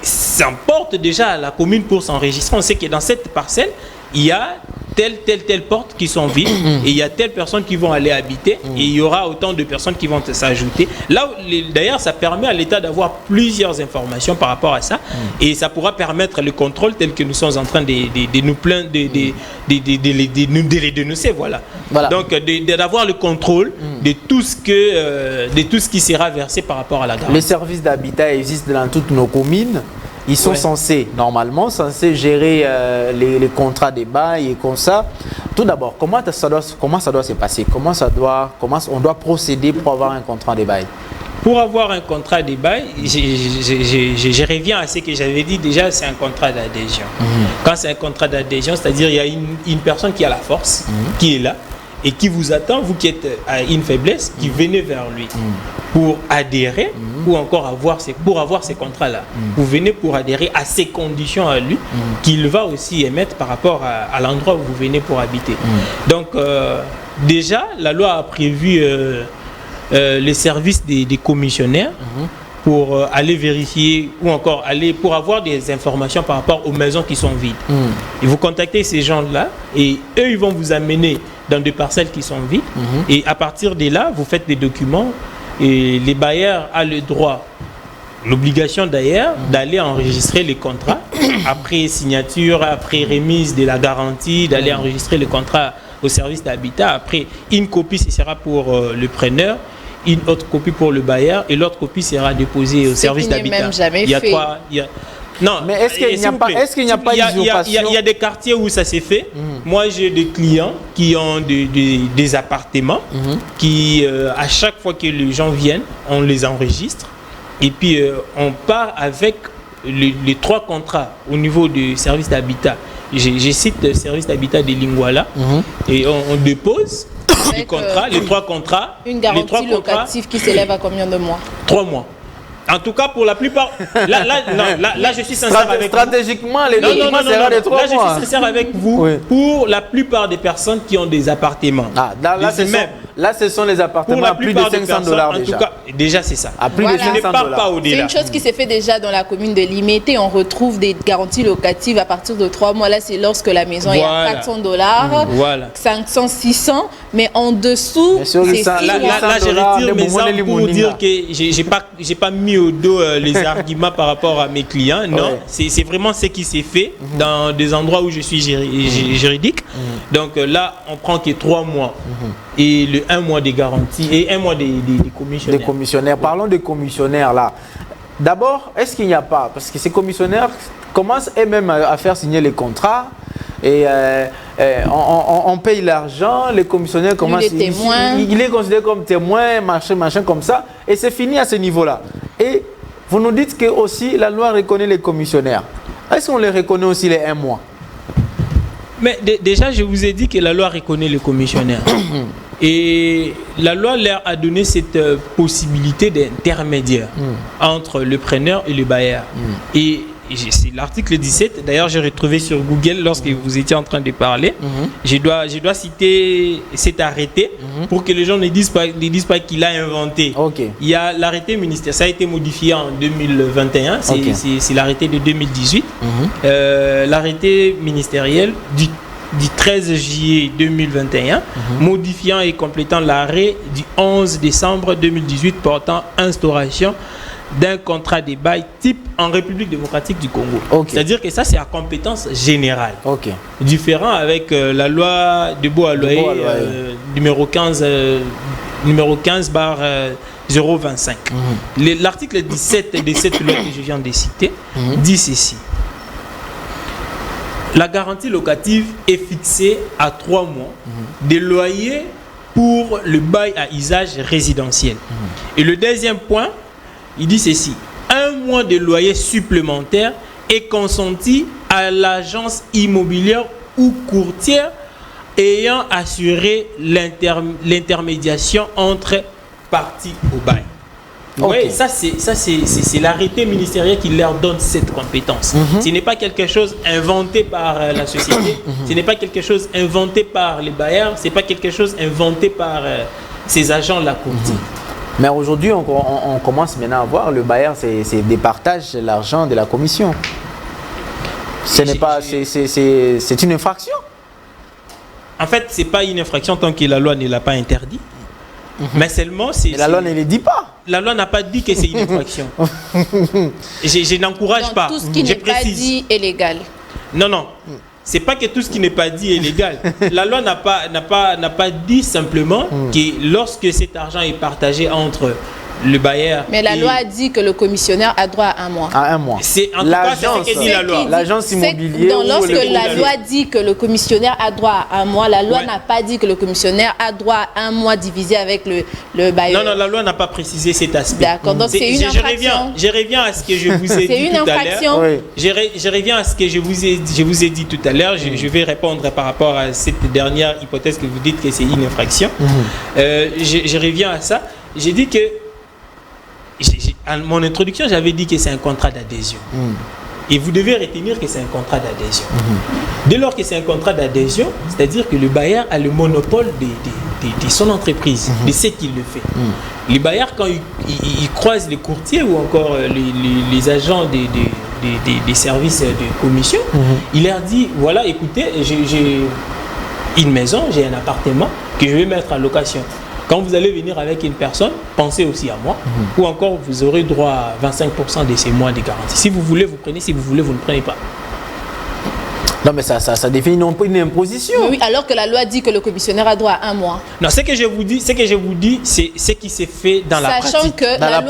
s'emporte déjà à la commune pour s'enregistrer, on sait que dans cette parcelle, il y a telle porte qui sont vides et il y a telle personne qui vont aller habiter et il y aura autant de personnes qui vont s'ajouter. Là, d'ailleurs, ça permet à l'État d'avoir plusieurs informations par rapport à ça et ça pourra permettre le contrôle tel que nous sommes en train de nous plaindre, de les dénoncer. Voilà. Donc, d'avoir le contrôle de tout ce qui sera versé par rapport à la garantie. Les services d'habitat existent dans toutes nos communes. Ils sont normalement censés gérer les contrats de bail et comme ça. Tout d'abord, comment ça doit se passer? Comment on doit procéder pour avoir un contrat de bail? Pour avoir un contrat de bail, je reviens à ce que j'avais dit déjà, c'est un contrat d'adhésion. Quand c'est un contrat d'adhésion, c'est-à-dire il y a une personne qui a la force, qui est là, et qui vous attend, vous qui êtes à une faiblesse, qui venez vers lui pour adhérer ou encore avoir ces contrats-là. Vous venez pour adhérer à ces conditions à lui qu'il va aussi émettre par rapport à l'endroit où vous venez pour habiter. Donc, déjà, la loi a prévu les services des commissionnaires pour aller vérifier ou encore pour avoir des informations par rapport aux maisons qui sont vides. Et vous contactez ces gens-là et eux, ils vont vous amener dans des parcelles qui sont vides. Et à partir de là, vous faites des documents et les bailleurs ont le droit, l'obligation d'ailleurs, d'aller enregistrer les contrats après signature, après remise de la garantie, d'aller enregistrer le contrat au service d'habitat. Après, une copie, ce sera pour le preneur, une autre copie pour le bailleur et l'autre copie sera déposée au service d'habitat. Même jamais fait. Non, mais est-ce qu'il n'y a pas d'usurpation? Il y a des quartiers où ça s'est fait. Moi, j'ai des clients qui ont des appartements qui, à chaque fois que les gens viennent, on les enregistre. Et puis, on part avec les 3 contrats au niveau du service d'habitat. Je cite le service d'habitat de Lingwala. Et on dépose les 3 contrats. Une garantie locative qui s'élève à combien de mois? 3 mois. En tout cas, pour la plupart, là, je suis sincère avec vous. Stratégiquement, les documents seront de 3 mois. Là, je suis sincère avec vous. Pour la plupart des personnes qui ont des appartements. Là, ce sont les appartements à plus de 500 dollars déjà. En tout cas, déjà, c'est ça. À plus de 500 dollars. C'est une chose qui s'est fait déjà dans la commune de Limete. On retrouve des garanties locatives à partir de 3 mois. Là, c'est lorsque la maison est à 400 dollars, 500, 600. Mais en dessous, c'est là, je retire mes armes pour dire que j'ai pas mis au dos les arguments par rapport à mes clients. Non, c'est vraiment ce qui s'est fait dans des endroits où je suis juridique. Donc là, on prend que 3 mois. Et le 1 mois de garantie et 1 mois des commissionnaires. Des commissionnaires. Parlons des commissionnaires là. D'abord, est-ce qu'il n'y a pas, parce que ces commissionnaires commencent eux-mêmes à faire signer les contrats et on paye l'argent, les commissionnaires commencent, il est considéré comme témoin, machin comme ça, et c'est fini à ce niveau-là. Et vous nous dites que aussi la loi reconnaît les commissionnaires. Est-ce qu'on les reconnaît aussi les 1 mois? Mais déjà, je vous ai dit que la loi reconnaît les commissionnaires. Et la loi leur a donné cette possibilité d'intermédiaire entre le preneur et le bailleur. Et c'est l'article 17, d'ailleurs j'ai retrouvé sur Google lorsque vous étiez en train de parler. Je dois citer cet arrêté pour que les gens ne disent pas qu'il a inventé. Il y a l'arrêté ministériel, ça a été modifié en 2021, c'est l'arrêté de 2018. L'arrêté ministériel du 13 juillet 2021, modifiant et complétant l'arrêt du 11 décembre 2018 portant instauration d'un contrat de bail type en République démocratique du Congo. C'est-à-dire que ça, c'est à compétence générale. Différent avec la loi de Bois-Loyer numéro 15 025. L'article 17 de cette loi que je viens de citer dit ceci. La garantie locative est fixée à 3 mois de loyer pour le bail à usage résidentiel. Et le deuxième point, il dit ceci. 1 mois de loyer supplémentaire est consenti à l'agence immobilière ou courtière ayant assuré l'intermédiation entre parties au bail. Oui, ça c'est l'arrêté ministériel qui leur donne cette compétence. Ce n'est pas quelque chose inventé par la société, ce n'est pas quelque chose inventé par les bailleurs, ce n'est pas quelque chose inventé par ces agents de la courtier. Mais aujourd'hui, on commence maintenant à voir le bailleur, c'est départage l'argent de la commission. Ce n'est pas, c'est une infraction. En fait, c'est pas une infraction tant que la loi ne l'a pas interdit. Mais seulement, la loi ne le dit pas. La loi n'a pas dit que c'est une infraction. Je n'encourage pas. Tout ce qui n'est pas dit est légal. Non. C'est pas que tout ce qui n'est pas dit est légal. La loi n'a pas dit simplement que lorsque cet argent est partagé entre le bailleur. Mais la loi dit que le commissionnaire a droit à 1 mois. À 1 mois. C'est en tout cas ce que dit la loi. L'agence immobilière. Lorsque la loi dit que le commissionnaire a droit à 1 mois, la loi n'a pas dit que le commissionnaire a droit à 1 mois divisé avec le bailleur. Non, la loi n'a pas précisé cet aspect. D'accord, donc c'est une infraction. Je reviens à ce que je vous ai dit tout à l'heure. Je reviens à ce que je vous ai dit tout à l'heure. Je vais répondre par rapport à cette dernière hypothèse que vous dites que c'est une infraction. Je reviens à ça. J'ai dit que à mon introduction, j'avais dit que c'est un contrat d'adhésion. Et vous devez retenir que c'est un contrat d'adhésion. Dès lors que c'est un contrat d'adhésion, c'est-à-dire que le bailleur a le monopole de son entreprise, de ce qu'il le fait. Les bailleurs, quand ils croisent les courtiers ou encore les agents des services de commission, il leur dit, voilà, écoutez, j'ai une maison, j'ai un appartement que je vais mettre en location. Quand vous allez venir avec une personne, pensez aussi à moi. Ou encore, vous aurez droit à 25% de ces mois de garantie. Si vous voulez, vous prenez. Si vous voulez, vous ne prenez pas. Non, mais ça définit une imposition. Oui, alors que la loi dit que le commissionnaire a droit à 1 mois. Non, ce que je vous dis, c'est ce qui s'est fait dans la pratique. Sachant que la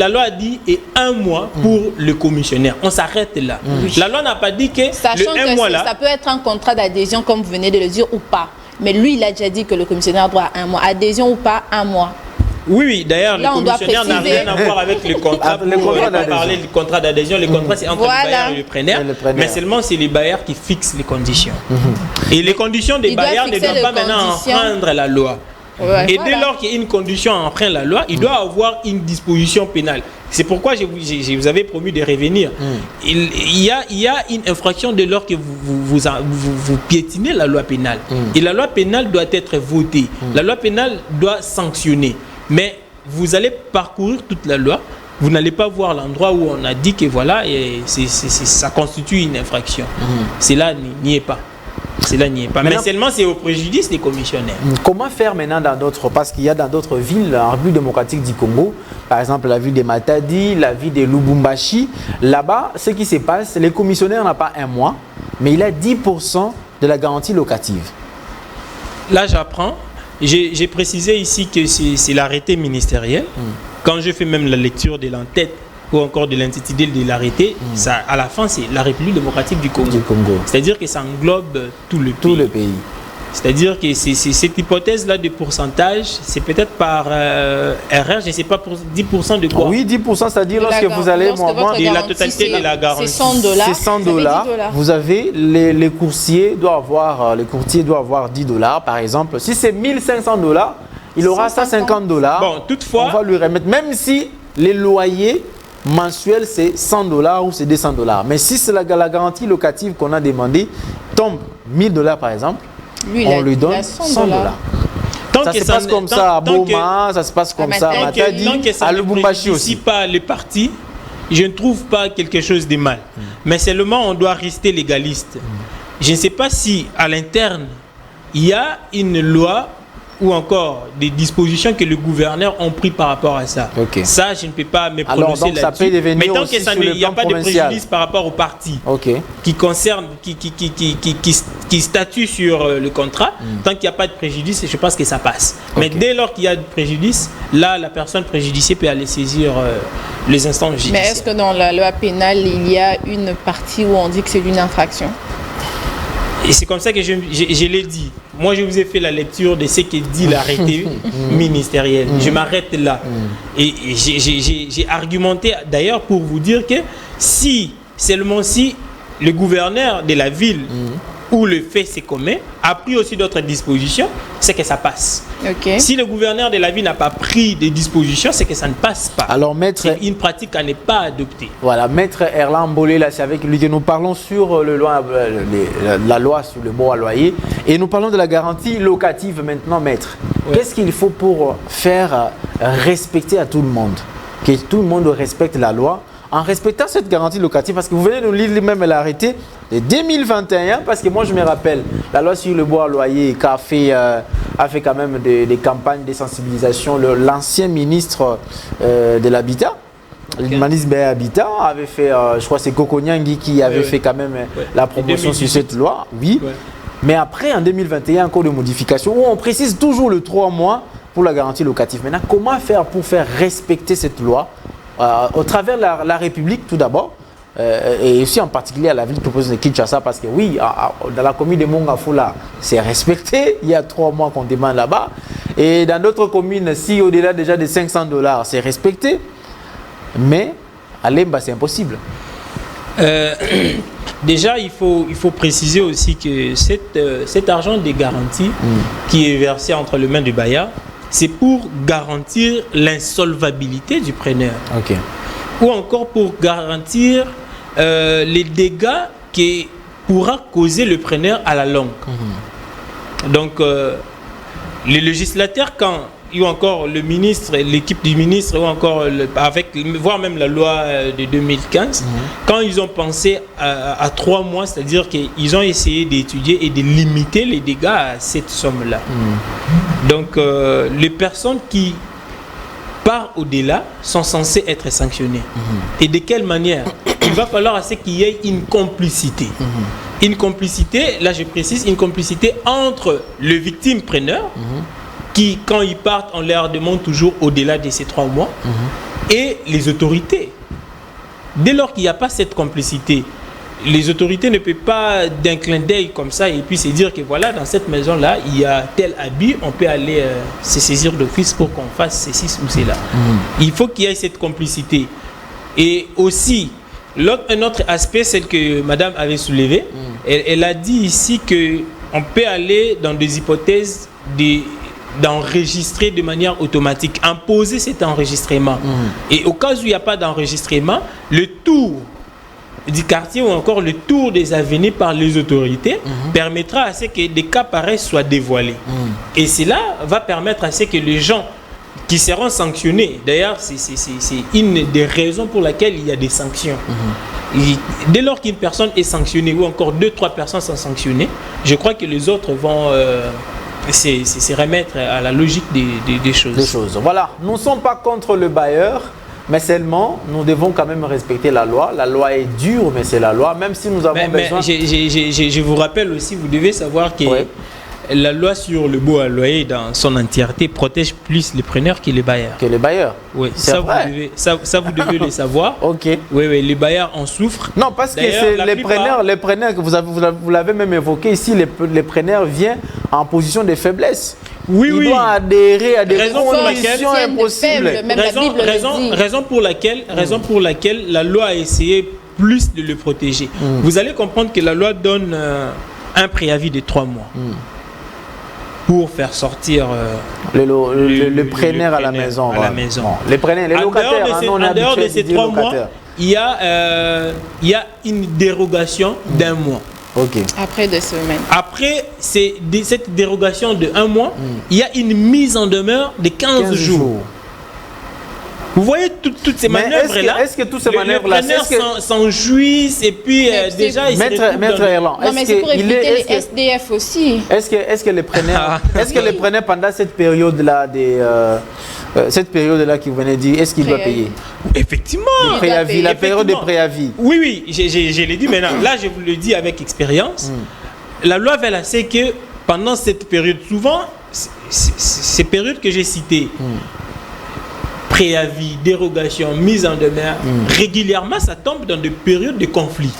loi dit et 1 mois pour le commissionnaire. On s'arrête là. La loi n'a pas dit que le 1 mois là. Ça peut être un contrat d'adhésion, comme vous venez de le dire, ou pas. Mais lui, il a déjà dit que le commissionnaire a droit à 1 mois. Adhésion ou pas, 1 mois. Oui, d'ailleurs, le commissionnaire n'a rien à voir avec le contrat. On va parler du contrat d'adhésion. Le contrat, c'est entre le bailleur et le preneur. Mais seulement, c'est les bailleurs qui fixent les conditions. Et les conditions des bailleurs ne doivent pas maintenant enfreindre la loi. Et dès lors qu'il y a une condition à enfreindre la loi, il doit avoir une disposition pénale. C'est pourquoi je vous avais promis de revenir. Il y a une infraction dès lors que vous piétinez la loi pénale. Et la loi pénale doit être votée. La loi pénale doit sanctionner. Mais vous allez parcourir toute la loi. Vous n'allez pas voir l'endroit où on a dit que voilà, ça constitue une infraction. Cela n'y est pas. Cela n'y est pas. Maintenant, mais seulement c'est au préjudice des commissionnaires. Comment faire maintenant dans d'autres, parce qu'il y a dans d'autres villes en République démocratique du Congo, par exemple la ville de Matadi, la ville de Lubumbashi, là-bas, ce qui se passe, les commissionnaires n'ont pas un mois, mais il a 10% de la garantie locative. Là, j'apprends. J'ai précisé ici que c'est l'arrêté ministériel. Quand je fais même la lecture de l'entête ou encore de l'intitulé de l'arrêté, à la fin, c'est la République démocratique du Congo. C'est-à-dire que ça englobe tout le pays. C'est-à-dire que cette hypothèse-là de pourcentage, c'est peut-être par erreur, je ne sais pas, pour 10% de quoi. Oui, 10%, c'est-à-dire lorsque vous allez de la totalité de la garantie. C'est $100. Vous avez, les courtiers doivent avoir $10, par exemple. Si c'est $1,500, il aura $150. Bon, toutefois, on va lui remettre, même si les loyers mensuels c'est $100 ou c'est $200. Mais si c'est la garantie locative qu'on a demandé tombe $1,000 par exemple, on lui donne $100. Ça se passe comme ça à Boma, ça se passe comme ça à Matadi, à Lubumbashi aussi. Pas les partis, je ne trouve pas quelque chose de mal. Mais seulement on doit rester légaliste. Je ne sais pas si à l'interne il y a une loi ou encore des dispositions que le gouverneur ont pris par rapport à ça. Ça, je ne peux pas me prononcer là-dessus. Mais tant qu'il n'y a pas de préjudice par rapport au parti qui concerne, qui statue sur le contrat, tant qu'il n'y a pas de préjudice, je pense que ça passe. Mais dès lors qu'il y a de préjudice, là, la personne préjudiciée peut aller saisir les instances judiciaires. Mais est-ce que dans la loi pénale, il y a une partie où on dit que c'est une infraction? Et c'est comme ça que je l'ai dit. Moi, je vous ai fait la lecture de ce que dit l'arrêté ministériel. Je m'arrête là. Et j'ai argumenté d'ailleurs pour vous dire que seulement si le gouverneur de la ville où le fait se commet a pris aussi d'autres dispositions, c'est que ça passe. Si le gouverneur de la ville n'a pas pris des dispositions, c'est que ça ne passe pas. Alors, maître, c'est une pratique à ne pas adopter. Voilà, maître Erlan Mbolé, là, c'est avec lui que nous parlons sur la loi sur le bon à loyer. Et nous parlons de la garantie locative maintenant, maître. Qu'est-ce qu'il faut pour faire respecter à tout le monde? Que tout le monde respecte la loi en respectant cette garantie locative, parce que vous venez de nous lire même l'arrêté de 2021, parce que moi je me rappelle, la loi sur le bois à loyer a fait quand même des campagnes de sensibilisation. L'ancien ministre de l'Habitat, le ministre de l'Habitat avait fait, je crois que c'est Koko Nyangi qui avait fait quand même la promotion sur cette loi, mais après en 2021, encore de modifications, où on précise toujours le 3 mois pour la garantie locative. Maintenant, comment faire pour faire respecter cette loi au travers de la République tout d'abord, et aussi en particulier à la ville de Kinshasa, parce que oui, dans la commune de Mongafula, c'est respecté, il y a 3 mois qu'on demande là-bas, et dans d'autres communes, si au-delà déjà de $500, c'est respecté, mais à Lemba, c'est impossible. Déjà, il faut préciser aussi que cet argent de garantie qui est versé entre les mains du bailleur, c'est pour garantir l'insolvabilité du preneur. Ou encore pour garantir les dégâts que pourra causer le preneur à la longue. Donc, les législateurs, ou encore le ministre, l'équipe du ministre, ou encore voire même la loi de 2015, quand ils ont pensé à 3 mois, c'est-à-dire qu'ils ont essayé d'étudier et de limiter les dégâts à cette somme-là. Donc, les personnes qui partent au-delà sont censées être sanctionnées. Et de quelle manière? Il va falloir à ce qu'il y ait une complicité. Une complicité, là je précise, une complicité entre le victime-preneur, qui, quand ils partent, on leur demande toujours au-delà de ces 3 mois, et les autorités. Dès lors qu'il n'y a pas cette complicité, les autorités ne peuvent pas d'un clin d'œil comme ça et puis se dire que voilà, dans cette maison-là, il y a tel habit, on peut aller se saisir d'office pour qu'on fasse ceci ou cela. Il faut qu'il y ait cette complicité. Et aussi, un autre aspect, celle que madame avait soulevée, elle a dit ici qu'on peut aller dans des hypothèses d'enregistrer de manière automatique, imposer cet enregistrement. Et au cas où il n'y a pas d'enregistrement, le tour du quartier ou encore le tour des avenues par les autorités permettra à ce que des cas pareils soient dévoilés. Et cela va permettre à ce que les gens qui seront sanctionnés, d'ailleurs c'est une des raisons pour laquelle il y a des sanctions. Dès lors qu'une personne est sanctionnée ou encore 2-3 personnes sont sanctionnées, je crois que les autres vont se remettre à la logique des choses. Voilà, nous ne sommes pas contre le bailleur, mais seulement nous devons quand même respecter la loi. La loi est dure, mais c'est la loi, même si nous avons besoin... Je vous rappelle aussi, vous devez savoir que la loi sur le baux à loyer dans son entièreté protège plus les preneurs que les bailleurs. Que les bailleurs? Oui, ça vous devez le savoir. Ok. Oui, les bailleurs en souffrent. Non, parce que c'est les preneurs, que vous l'avez même évoqué ici, les preneurs viennent en position de faiblesse. Ils doivent adhérer à des conditions impossibles. Raison pour laquelle la loi a essayé plus de le protéger. Vous allez comprendre que la loi donne un préavis de 3 mois. Pour faire sortir le preneur à la maison. Les preneurs, les locataires. En dehors de ces 3 mois, il y a une dérogation d'1 mois. Après 2 semaines. Après cette dérogation de 1 mois, il y a une mise en demeure de 15 jours. Vous voyez toutes ces manœuvres-là. Est-ce que toutes ces manœuvres-là, les preneurs s'en jouissent et puis déjà ils Maître Erland, non, mais c'est pour éviter les SDF aussi. Est-ce que les preneurs, pendant cette période-là cette période-là qui vous venez de dire, est-ce qu'ils doivent payer? Effectivement. La période de préavis. Oui, je l'ai dit maintenant. Là, je vous le dis avec expérience. La loi veut la c'est que pendant cette période, souvent, ces périodes que j'ai citées, préavis, dérogation, mise en demeure, régulièrement, ça tombe dans des périodes de conflit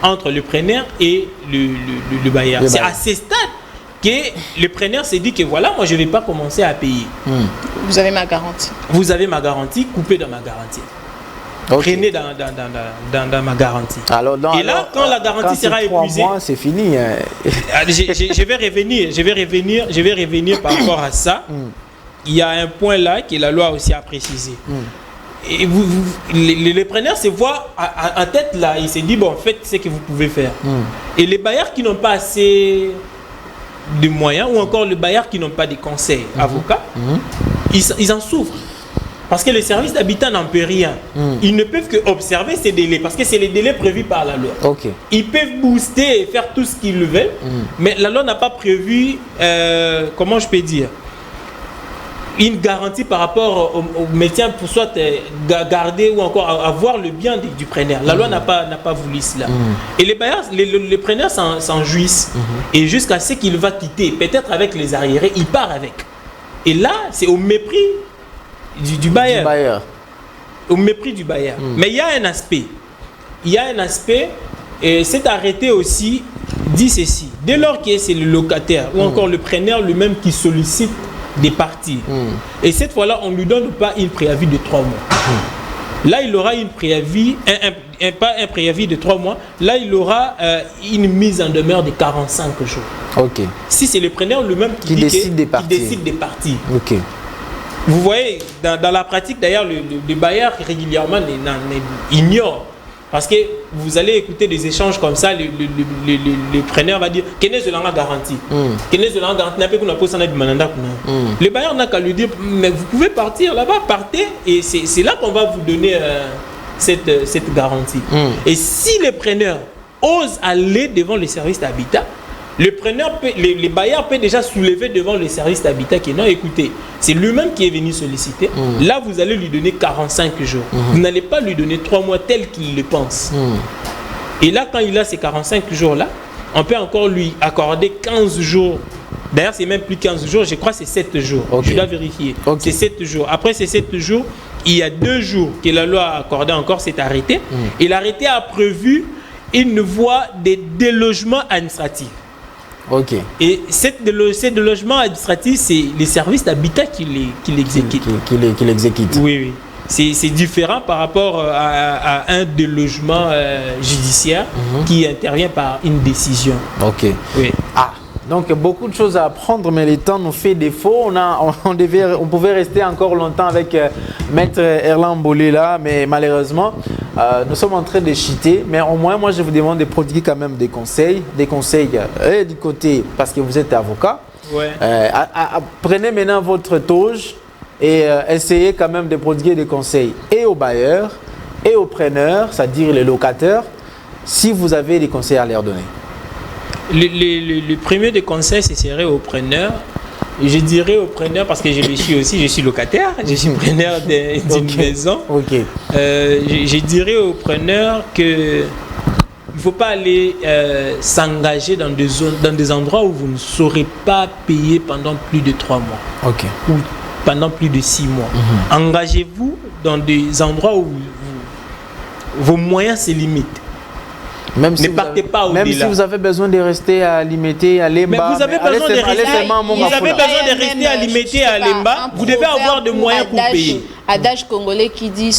entre le preneur et le bailleur. C'est à ce stade que le preneur s'est dit que voilà, moi je ne vais pas commencer à payer. Vous avez ma garantie. Vous avez ma garantie, coupez dans ma garantie. Prenez dans ma garantie. Et là, quand la garantie sera épuisée, c'est fini. je vais revenir par rapport à ça. Il y a un point là que la loi aussi a précisé. Et les preneurs se voient en tête là, ils se disent bon, faites ce que vous pouvez faire. Et les bailleurs qui n'ont pas assez de moyens ou encore les bailleurs qui n'ont pas de conseils avocats, ils en souffrent. Parce que le service d'habitat n'en peut rien. Ils ne peuvent que observer ces délais parce que c'est les délais prévus par la loi. Ils peuvent booster et faire tout ce qu'ils veulent, mais la loi n'a pas prévu, comment je peux dire, une garantie par rapport au maintien pour soit garder ou encore avoir le bien du preneur. La loi n'a pas voulu cela. Et les bailleurs, les preneurs s'en jouissent. Et jusqu'à ce qu'il va quitter, peut-être avec les arriérés, il part avec. Et là, c'est au mépris du bailleur. Au mépris du bailleur. Mais il y a un aspect. Et cet arrêté aussi dit ceci. Dès lors que c'est le locataire ou encore le preneur lui-même qui sollicite des parties. Et cette fois-là, on ne lui donne pas une préavis de 3 mois. Là, il aura une préavis, pas un préavis de 3 mois. Là, il aura une mise en demeure de 45 jours. Si c'est le preneur lui-même qui décide des parties. Vous voyez, dans la pratique, d'ailleurs, le bailleur régulièrement ignore. Parce que vous allez écouter des échanges comme ça, le preneur va dire quelle est la garantie. Le bailleur n'a qu'à lui dire mais vous pouvez partir là-bas, partez, et c'est là qu'on va vous donner cette garantie. Et si le preneur ose aller devant le service d'habitat, les bailleurs peuvent déjà soulever devant le service d'habitat que non, écoutez, c'est lui-même qui est venu solliciter. Là, vous allez lui donner 45 jours. Vous n'allez pas lui donner 3 mois tel qu'il le pense. Et là, quand il a ces 45 jours-là, on peut encore lui accorder 15 jours. D'ailleurs, c'est même plus 15 jours, je crois que c'est 7 jours. Je dois vérifier. C'est 7 jours. Après ces 7 jours, il y a 2 jours que la loi a accordé encore cet arrêté. Et l'arrêté a prévu une voie de délogement administratif. Et cette délogement administratif, c'est les services d'habitat qui l'exécutent. Oui. C'est différent par rapport à un délogement judiciaire qui intervient par une décision. Oui. Donc beaucoup de choses à apprendre, mais le temps nous fait défaut. On pouvait rester encore longtemps avec Maître Erland Mbolé là, mais malheureusement, nous sommes en train de cheater. Mais au moins, moi, je vous demande de prodiguer quand même des conseils du côté, parce que vous êtes avocat. Ouais. Prenez maintenant votre toge et essayez quand même de prodiguer des conseils et aux bailleurs et aux preneurs, c'est-à-dire les locataires, si vous avez des conseils à leur donner. Le premier des conseils, ce serait aux preneurs. Je dirais aux preneurs, parce que je le suis aussi, je suis locataire, je suis preneur d'une maison. Okay. Je dirais aux preneurs que il ne faut pas aller s'engager dans des endroits où vous ne saurez pas payer pendant plus de 3 mois. Okay. Ou pendant plus de 6 mois. Engagez-vous dans des endroits où vos moyens se limitent. Même si vous avez besoin de rester à Limité, à Lemba. Mais vous avez besoin de rester à Limité, à Lemba. Vous devez avoir des moyens pour payer. Adage congolais qui dit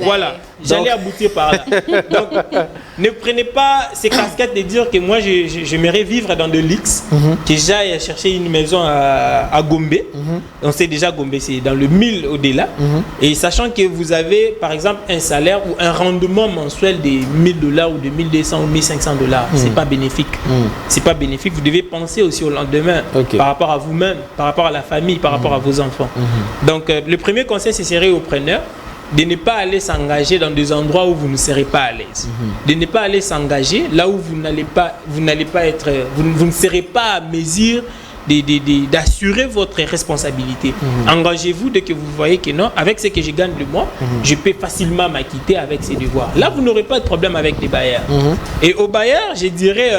voilà, j'allais aboutir par là. Donc, ne prenez pas ces casquettes de dire que moi j'aimerais vivre dans de l'X, que j'aille chercher une maison à Gombe. On sait déjà Gombe, c'est dans le 1000 au-delà. Et sachant que vous avez par exemple un salaire ou un rendement mensuel de $1000 ou de 1200 ou 1500 $, c'est pas bénéfique. C'est pas bénéfique. Vous devez penser aussi au lendemain, par rapport à vous-même, par rapport à la famille, par rapport à vos enfants. Donc, le premier conseil, ce serait aux preneurs de ne pas aller s'engager dans des endroits où vous ne serez pas à l'aise. De ne pas aller s'engager là où vous ne serez pas à mesure d'assurer votre responsabilité. Engagez-vous dès que vous voyez que non, avec ce que je gagne le mois, je peux facilement m'acquitter avec ces devoirs. Là, vous n'aurez pas de problème avec les bailleurs. Et aux bailleurs, je dirais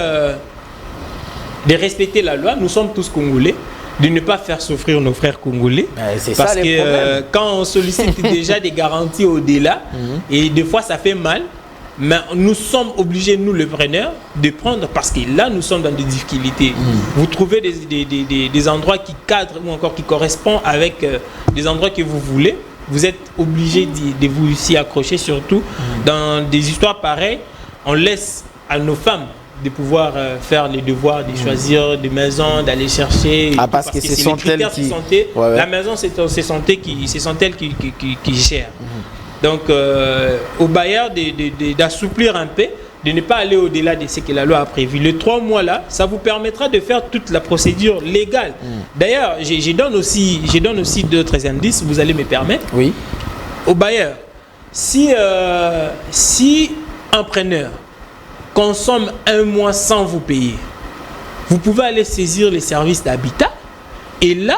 de respecter la loi. Nous sommes tous Congolais. De ne pas faire souffrir nos frères congolais. Parce que quand on sollicite déjà des garanties au-delà, et des fois ça fait mal, mais nous sommes obligés, nous les preneurs, de prendre, parce que là nous sommes dans des difficultés. Vous trouvez des endroits qui cadrent ou encore qui correspondent avec des endroits que vous voulez. Vous êtes obligés de vous y accrocher, surtout dans des histoires pareilles. On laisse à nos femmes de pouvoir faire les devoirs, de choisir des maisons, d'aller chercher. Parce que ce sont elles qui... La maison, c'est elles qui gèrent. Donc, au bailleur d'assouplir un peu, de ne pas aller au-delà de ce que la loi a prévu. Les 3 mois là, ça vous permettra de faire toute la procédure légale. D'ailleurs, je donne aussi d'autres indices, vous allez me permettre. Oui. Au bailleur, si un preneur consomme 1 mois sans vous payer, vous pouvez aller saisir les services d'habitat et là,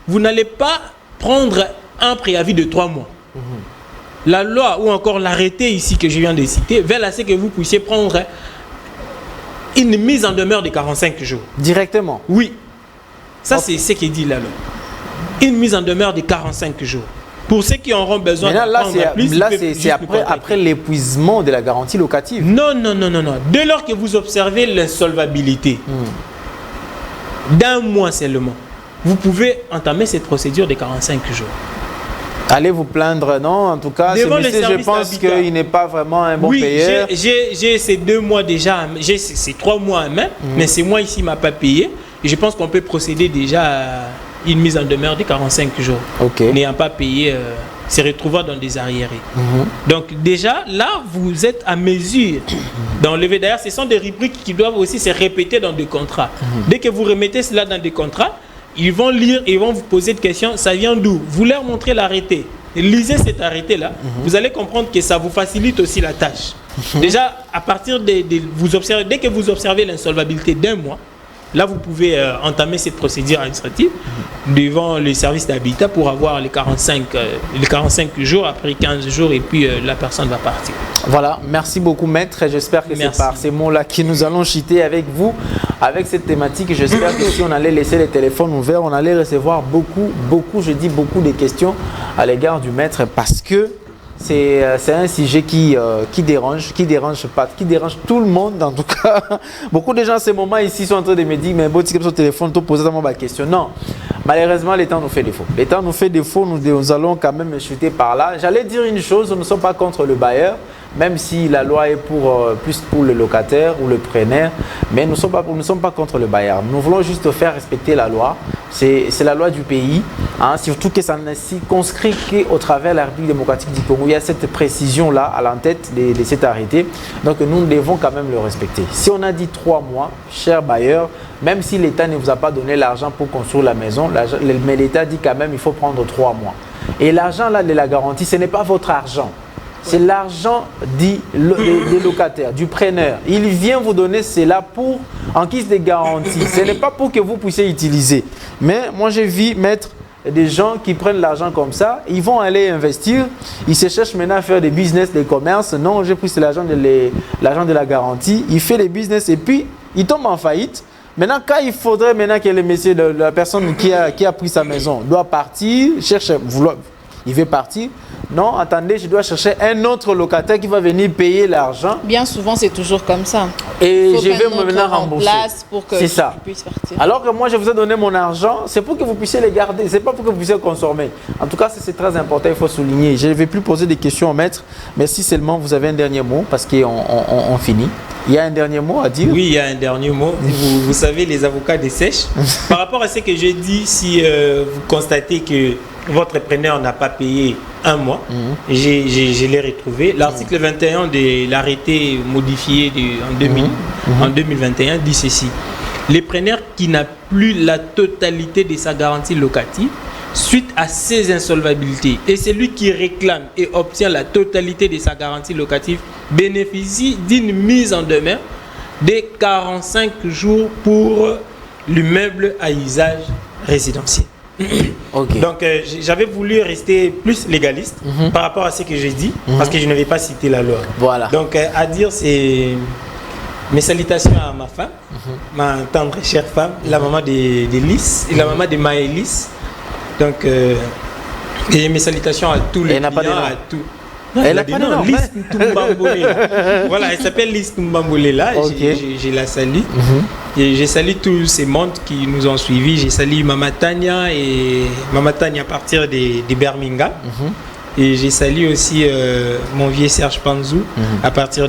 vous n'allez pas prendre un préavis de 3 mois. La loi ou encore l'arrêté ici que je viens de citer veut à ce que vous puissiez prendre une mise en demeure de 45 jours. Directement? Oui. Ça, c'est ce qui dit la loi. Une mise en demeure de 45 jours. Pour ceux qui auront besoin d'apprendre plus, là, c'est après l'épuisement de la garantie locative. Non. Dès lors que vous observez l'insolvabilité d'un mois seulement, vous pouvez entamer cette procédure de 45 jours. Allez vous plaindre, non? En tout cas, ce monsieur, je pense qu'il n'est pas vraiment un bon payeur. J'ai ces 2 mois déjà, j'ai ces 3 mois à main, mais c'est moi ici, il ne m'a pas payé. Et je pense qu'on peut procéder déjà à une mise en demeure de 45 jours. N'ayant pas payé, se retrouvant dans des arriérés. Donc déjà, là, vous êtes à mesure d'enlever. D'ailleurs, ce sont des rubriques qui doivent aussi se répéter dans des contrats. Dès que vous remettez cela dans des contrats, ils vont lire et ils vont vous poser des questions. Ça vient d'où? Vous leur montrez l'arrêté. Lisez cet arrêté-là. Vous allez comprendre que ça vous facilite aussi la tâche. Déjà, à partir vous observez, dès que vous observez l'insolvabilité d'1 mois, là, vous pouvez entamer cette procédure administrative devant le service d'habitat pour avoir les 45 jours, après 15 jours, et puis la personne va partir. Voilà, merci beaucoup maître. J'espère que c'est par ces mots-là que nous allons chiter avec vous, avec cette thématique. J'espère que si on allait laisser les téléphones ouverts, on allait recevoir beaucoup de questions à l'égard du maître, parce que c'est un sujet qui dérange tout le monde en tout cas. Beaucoup de gens à ce moment ici sont en train de me dire mais bon, tu es sur le téléphone, tu poses ma question. Non, Malheureusement, le temps nous fait défaut. Le temps nous fait défaut, nous allons quand même chuter par là. J'allais dire une chose, nous ne sommes pas contre le bailleur, même si la loi est plus pour le locataire ou le preneur, mais nous ne sommes pas contre le bailleur. Nous voulons juste faire respecter la loi. C'est la loi du pays, hein, surtout que ça ne s'y conscrit qu'au travers de la République démocratique du Congo. Il y a cette précision-là à l'entête de cet arrêté. Donc nous devons quand même le respecter. Si on a dit 3 mois, cher bailleur, même si l'État ne vous a pas donné l'argent pour construire la maison, mais l'État dit quand même qu'il faut prendre 3 mois. Et l'argent là de la garantie, ce n'est pas votre argent. C'est l'argent des locataires, du preneur. Il vient vous donner cela en guise de garantie. Ce n'est pas pour que vous puissiez utiliser. Mais moi, j'ai vu mettre des gens qui prennent l'argent comme ça. Ils vont aller investir. Ils se cherchent maintenant à faire des business, des commerces. Non, j'ai pris l'argent de la garantie. Il fait des business et puis il tombe en faillite. Maintenant, quand il faudrait maintenant que le monsieur, la personne qui a pris sa maison doit partir, il veut partir. Non, attendez, je dois chercher un autre locataire qui va venir payer l'argent. Bien souvent, c'est toujours comme ça. Et je vais maintenant rembourser. Pour que c'est ça. Puisse partir. Alors que moi, je vous ai donné mon argent, c'est pour que vous puissiez les garder. C'est pas pour que vous puissiez consommer. En tout cas, c'est très important, il faut souligner. Je ne vais plus poser des questions au maître. Mais si seulement vous avez un dernier mot, parce qu'on finit. Il y a un dernier mot à dire? Oui, il y a un dernier mot. Vous savez, les avocats dessèchent. Par rapport à ce que j'ai dit, si vous constatez que votre preneur n'a pas payé 1 mois, je l'ai retrouvé. L'article 21 de l'arrêté modifié en 2021 dit ceci. Les preneurs qui n'a plus la totalité de sa garantie locative suite à ses insolvabilités et celui qui réclame et obtient la totalité de sa garantie locative bénéficie d'une mise en demeure de 45 jours pour l'immeuble à usage résidentiel. Okay. Donc j'avais voulu rester plus légaliste par rapport à ce que j'ai dit parce que je ne vais pas citer la loi. Voilà. Donc à dire, c'est mes salutations à ma femme, ma tendre et chère femme, la maman de Lys et la maman de Maëlys. Donc et mes salutations à tous les clients, à tout. Non, elle n'a pas de nom. Lys Ntumbambole. Voilà, elle s'appelle Lys Ntumbambole là. Okay. Je la salue. Et je salue tous ces mondes qui nous ont suivis. Je salue Mama Tania à partir de Birmingham. Et je salue aussi mon vieux Serge Panzou à partir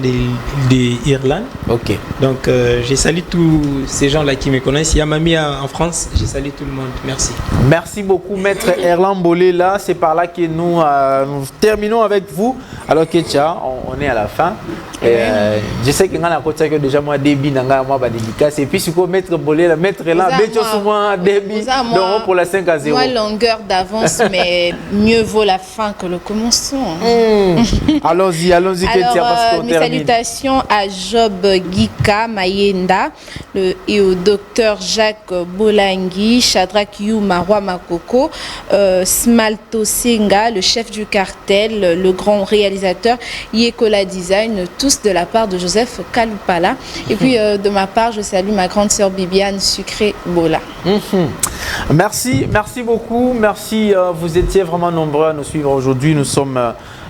d'Irlande. Ok. Donc je salue tous ces gens-là qui me connaissent. Il y a Mamie en France. Je salue tout le monde. Merci. Merci beaucoup, Maître Erland Bolé. Là, c'est par là que nous terminons avec vous. Alors que on est à la fin. Je sais que que déjà moi débit moi dédicace. Et puis si vous Maître Bolé, la Maître Erland souvent débit donc pour la 5-0. Moi longueur d'avance, mais mieux vaut la fin que le commencement. Allons-y, Alors, mes salutations à Job Gika Mayenda et au docteur Jacques Bolangui, Shadrach Yu Marwa Makoko, Smalto Senga, le chef du cartel, le grand réalisateur Yekola Design, tous de la part de Joseph Kalupala. Et puis de ma part, je salue ma grande sœur Bibiane Sucré Bola. Merci beaucoup. Merci, vous étiez vraiment nombreux à nous suivre aujourd'hui. Nous sommes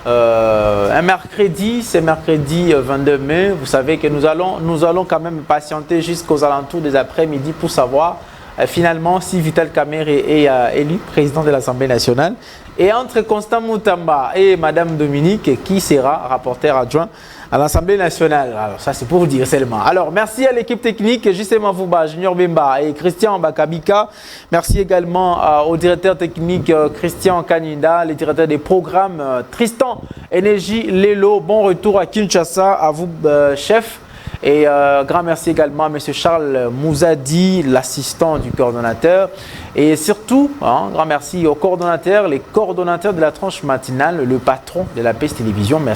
un mercredi, c'est mercredi 22 mai. Vous savez que nous allons quand même patienter jusqu'aux alentours des après-midi pour savoir finalement si Vital Kamerhe est élu président de l'Assemblée nationale. Et entre Constant Moutamba et Madame Dominique, qui sera rapporteur adjoint à l'Assemblée nationale. Alors ça c'est pour dire seulement. Alors merci à l'équipe technique, justement Fouba, Junior Bemba et Christian Bakabika. Merci également au directeur technique Christian Kaninda, les directeurs des programmes Tristan Énergie Lelo. Bon retour à Kinshasa, à vous chef. Et grand merci également à M. Charles Mouzadi, l'assistant du coordonnateur. Et surtout, grand merci aux coordonnateurs, les coordonnateurs de la tranche matinale, le patron de la PES Télévision, M.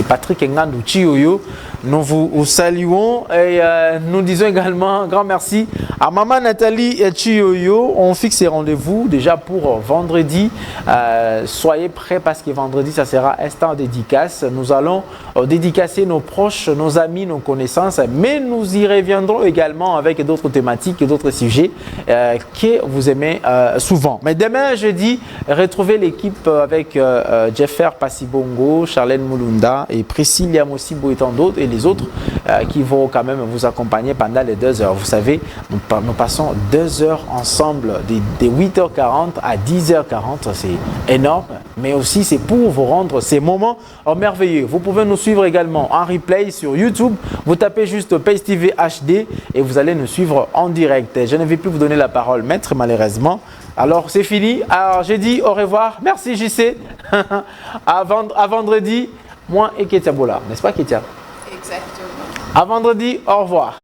Patrick Ngandou Chioyo. Nous vous saluons et nous disons également grand merci à Maman Nathalie Chioyo. On fixe les rendez-vous déjà pour vendredi. Soyez prêts parce que vendredi, ça sera instant dédicace. Nous allons dédicacer nos proches, nos amis, nos connaissances, mais nous y reviendrons également avec d'autres thématiques et d'autres sujets que vous aimez souvent. Mais demain, jeudi, retrouvez l'équipe avec Jeffer Passibongo, Charlène Moulunda et Priscilla Mossibo et tant d'autres, et les autres qui vont quand même vous accompagner pendant les 2 heures. Vous savez, nous passons 2 heures ensemble, de 8h40 à 10h40, c'est énorme, mais aussi c'est pour vous rendre ces moments merveilleux. Vous pouvez nous suivre également en replay sur YouTube, vous tapez juste Pace TV HD et vous allez nous suivre en direct. Je ne vais plus vous donner la parole, maître, malheureusement. Alors c'est fini, alors j'ai dit au revoir, merci JC, à vendredi, moi et Ketia Bola, n'est-ce pas Ketia? Exactement. À vendredi, au revoir.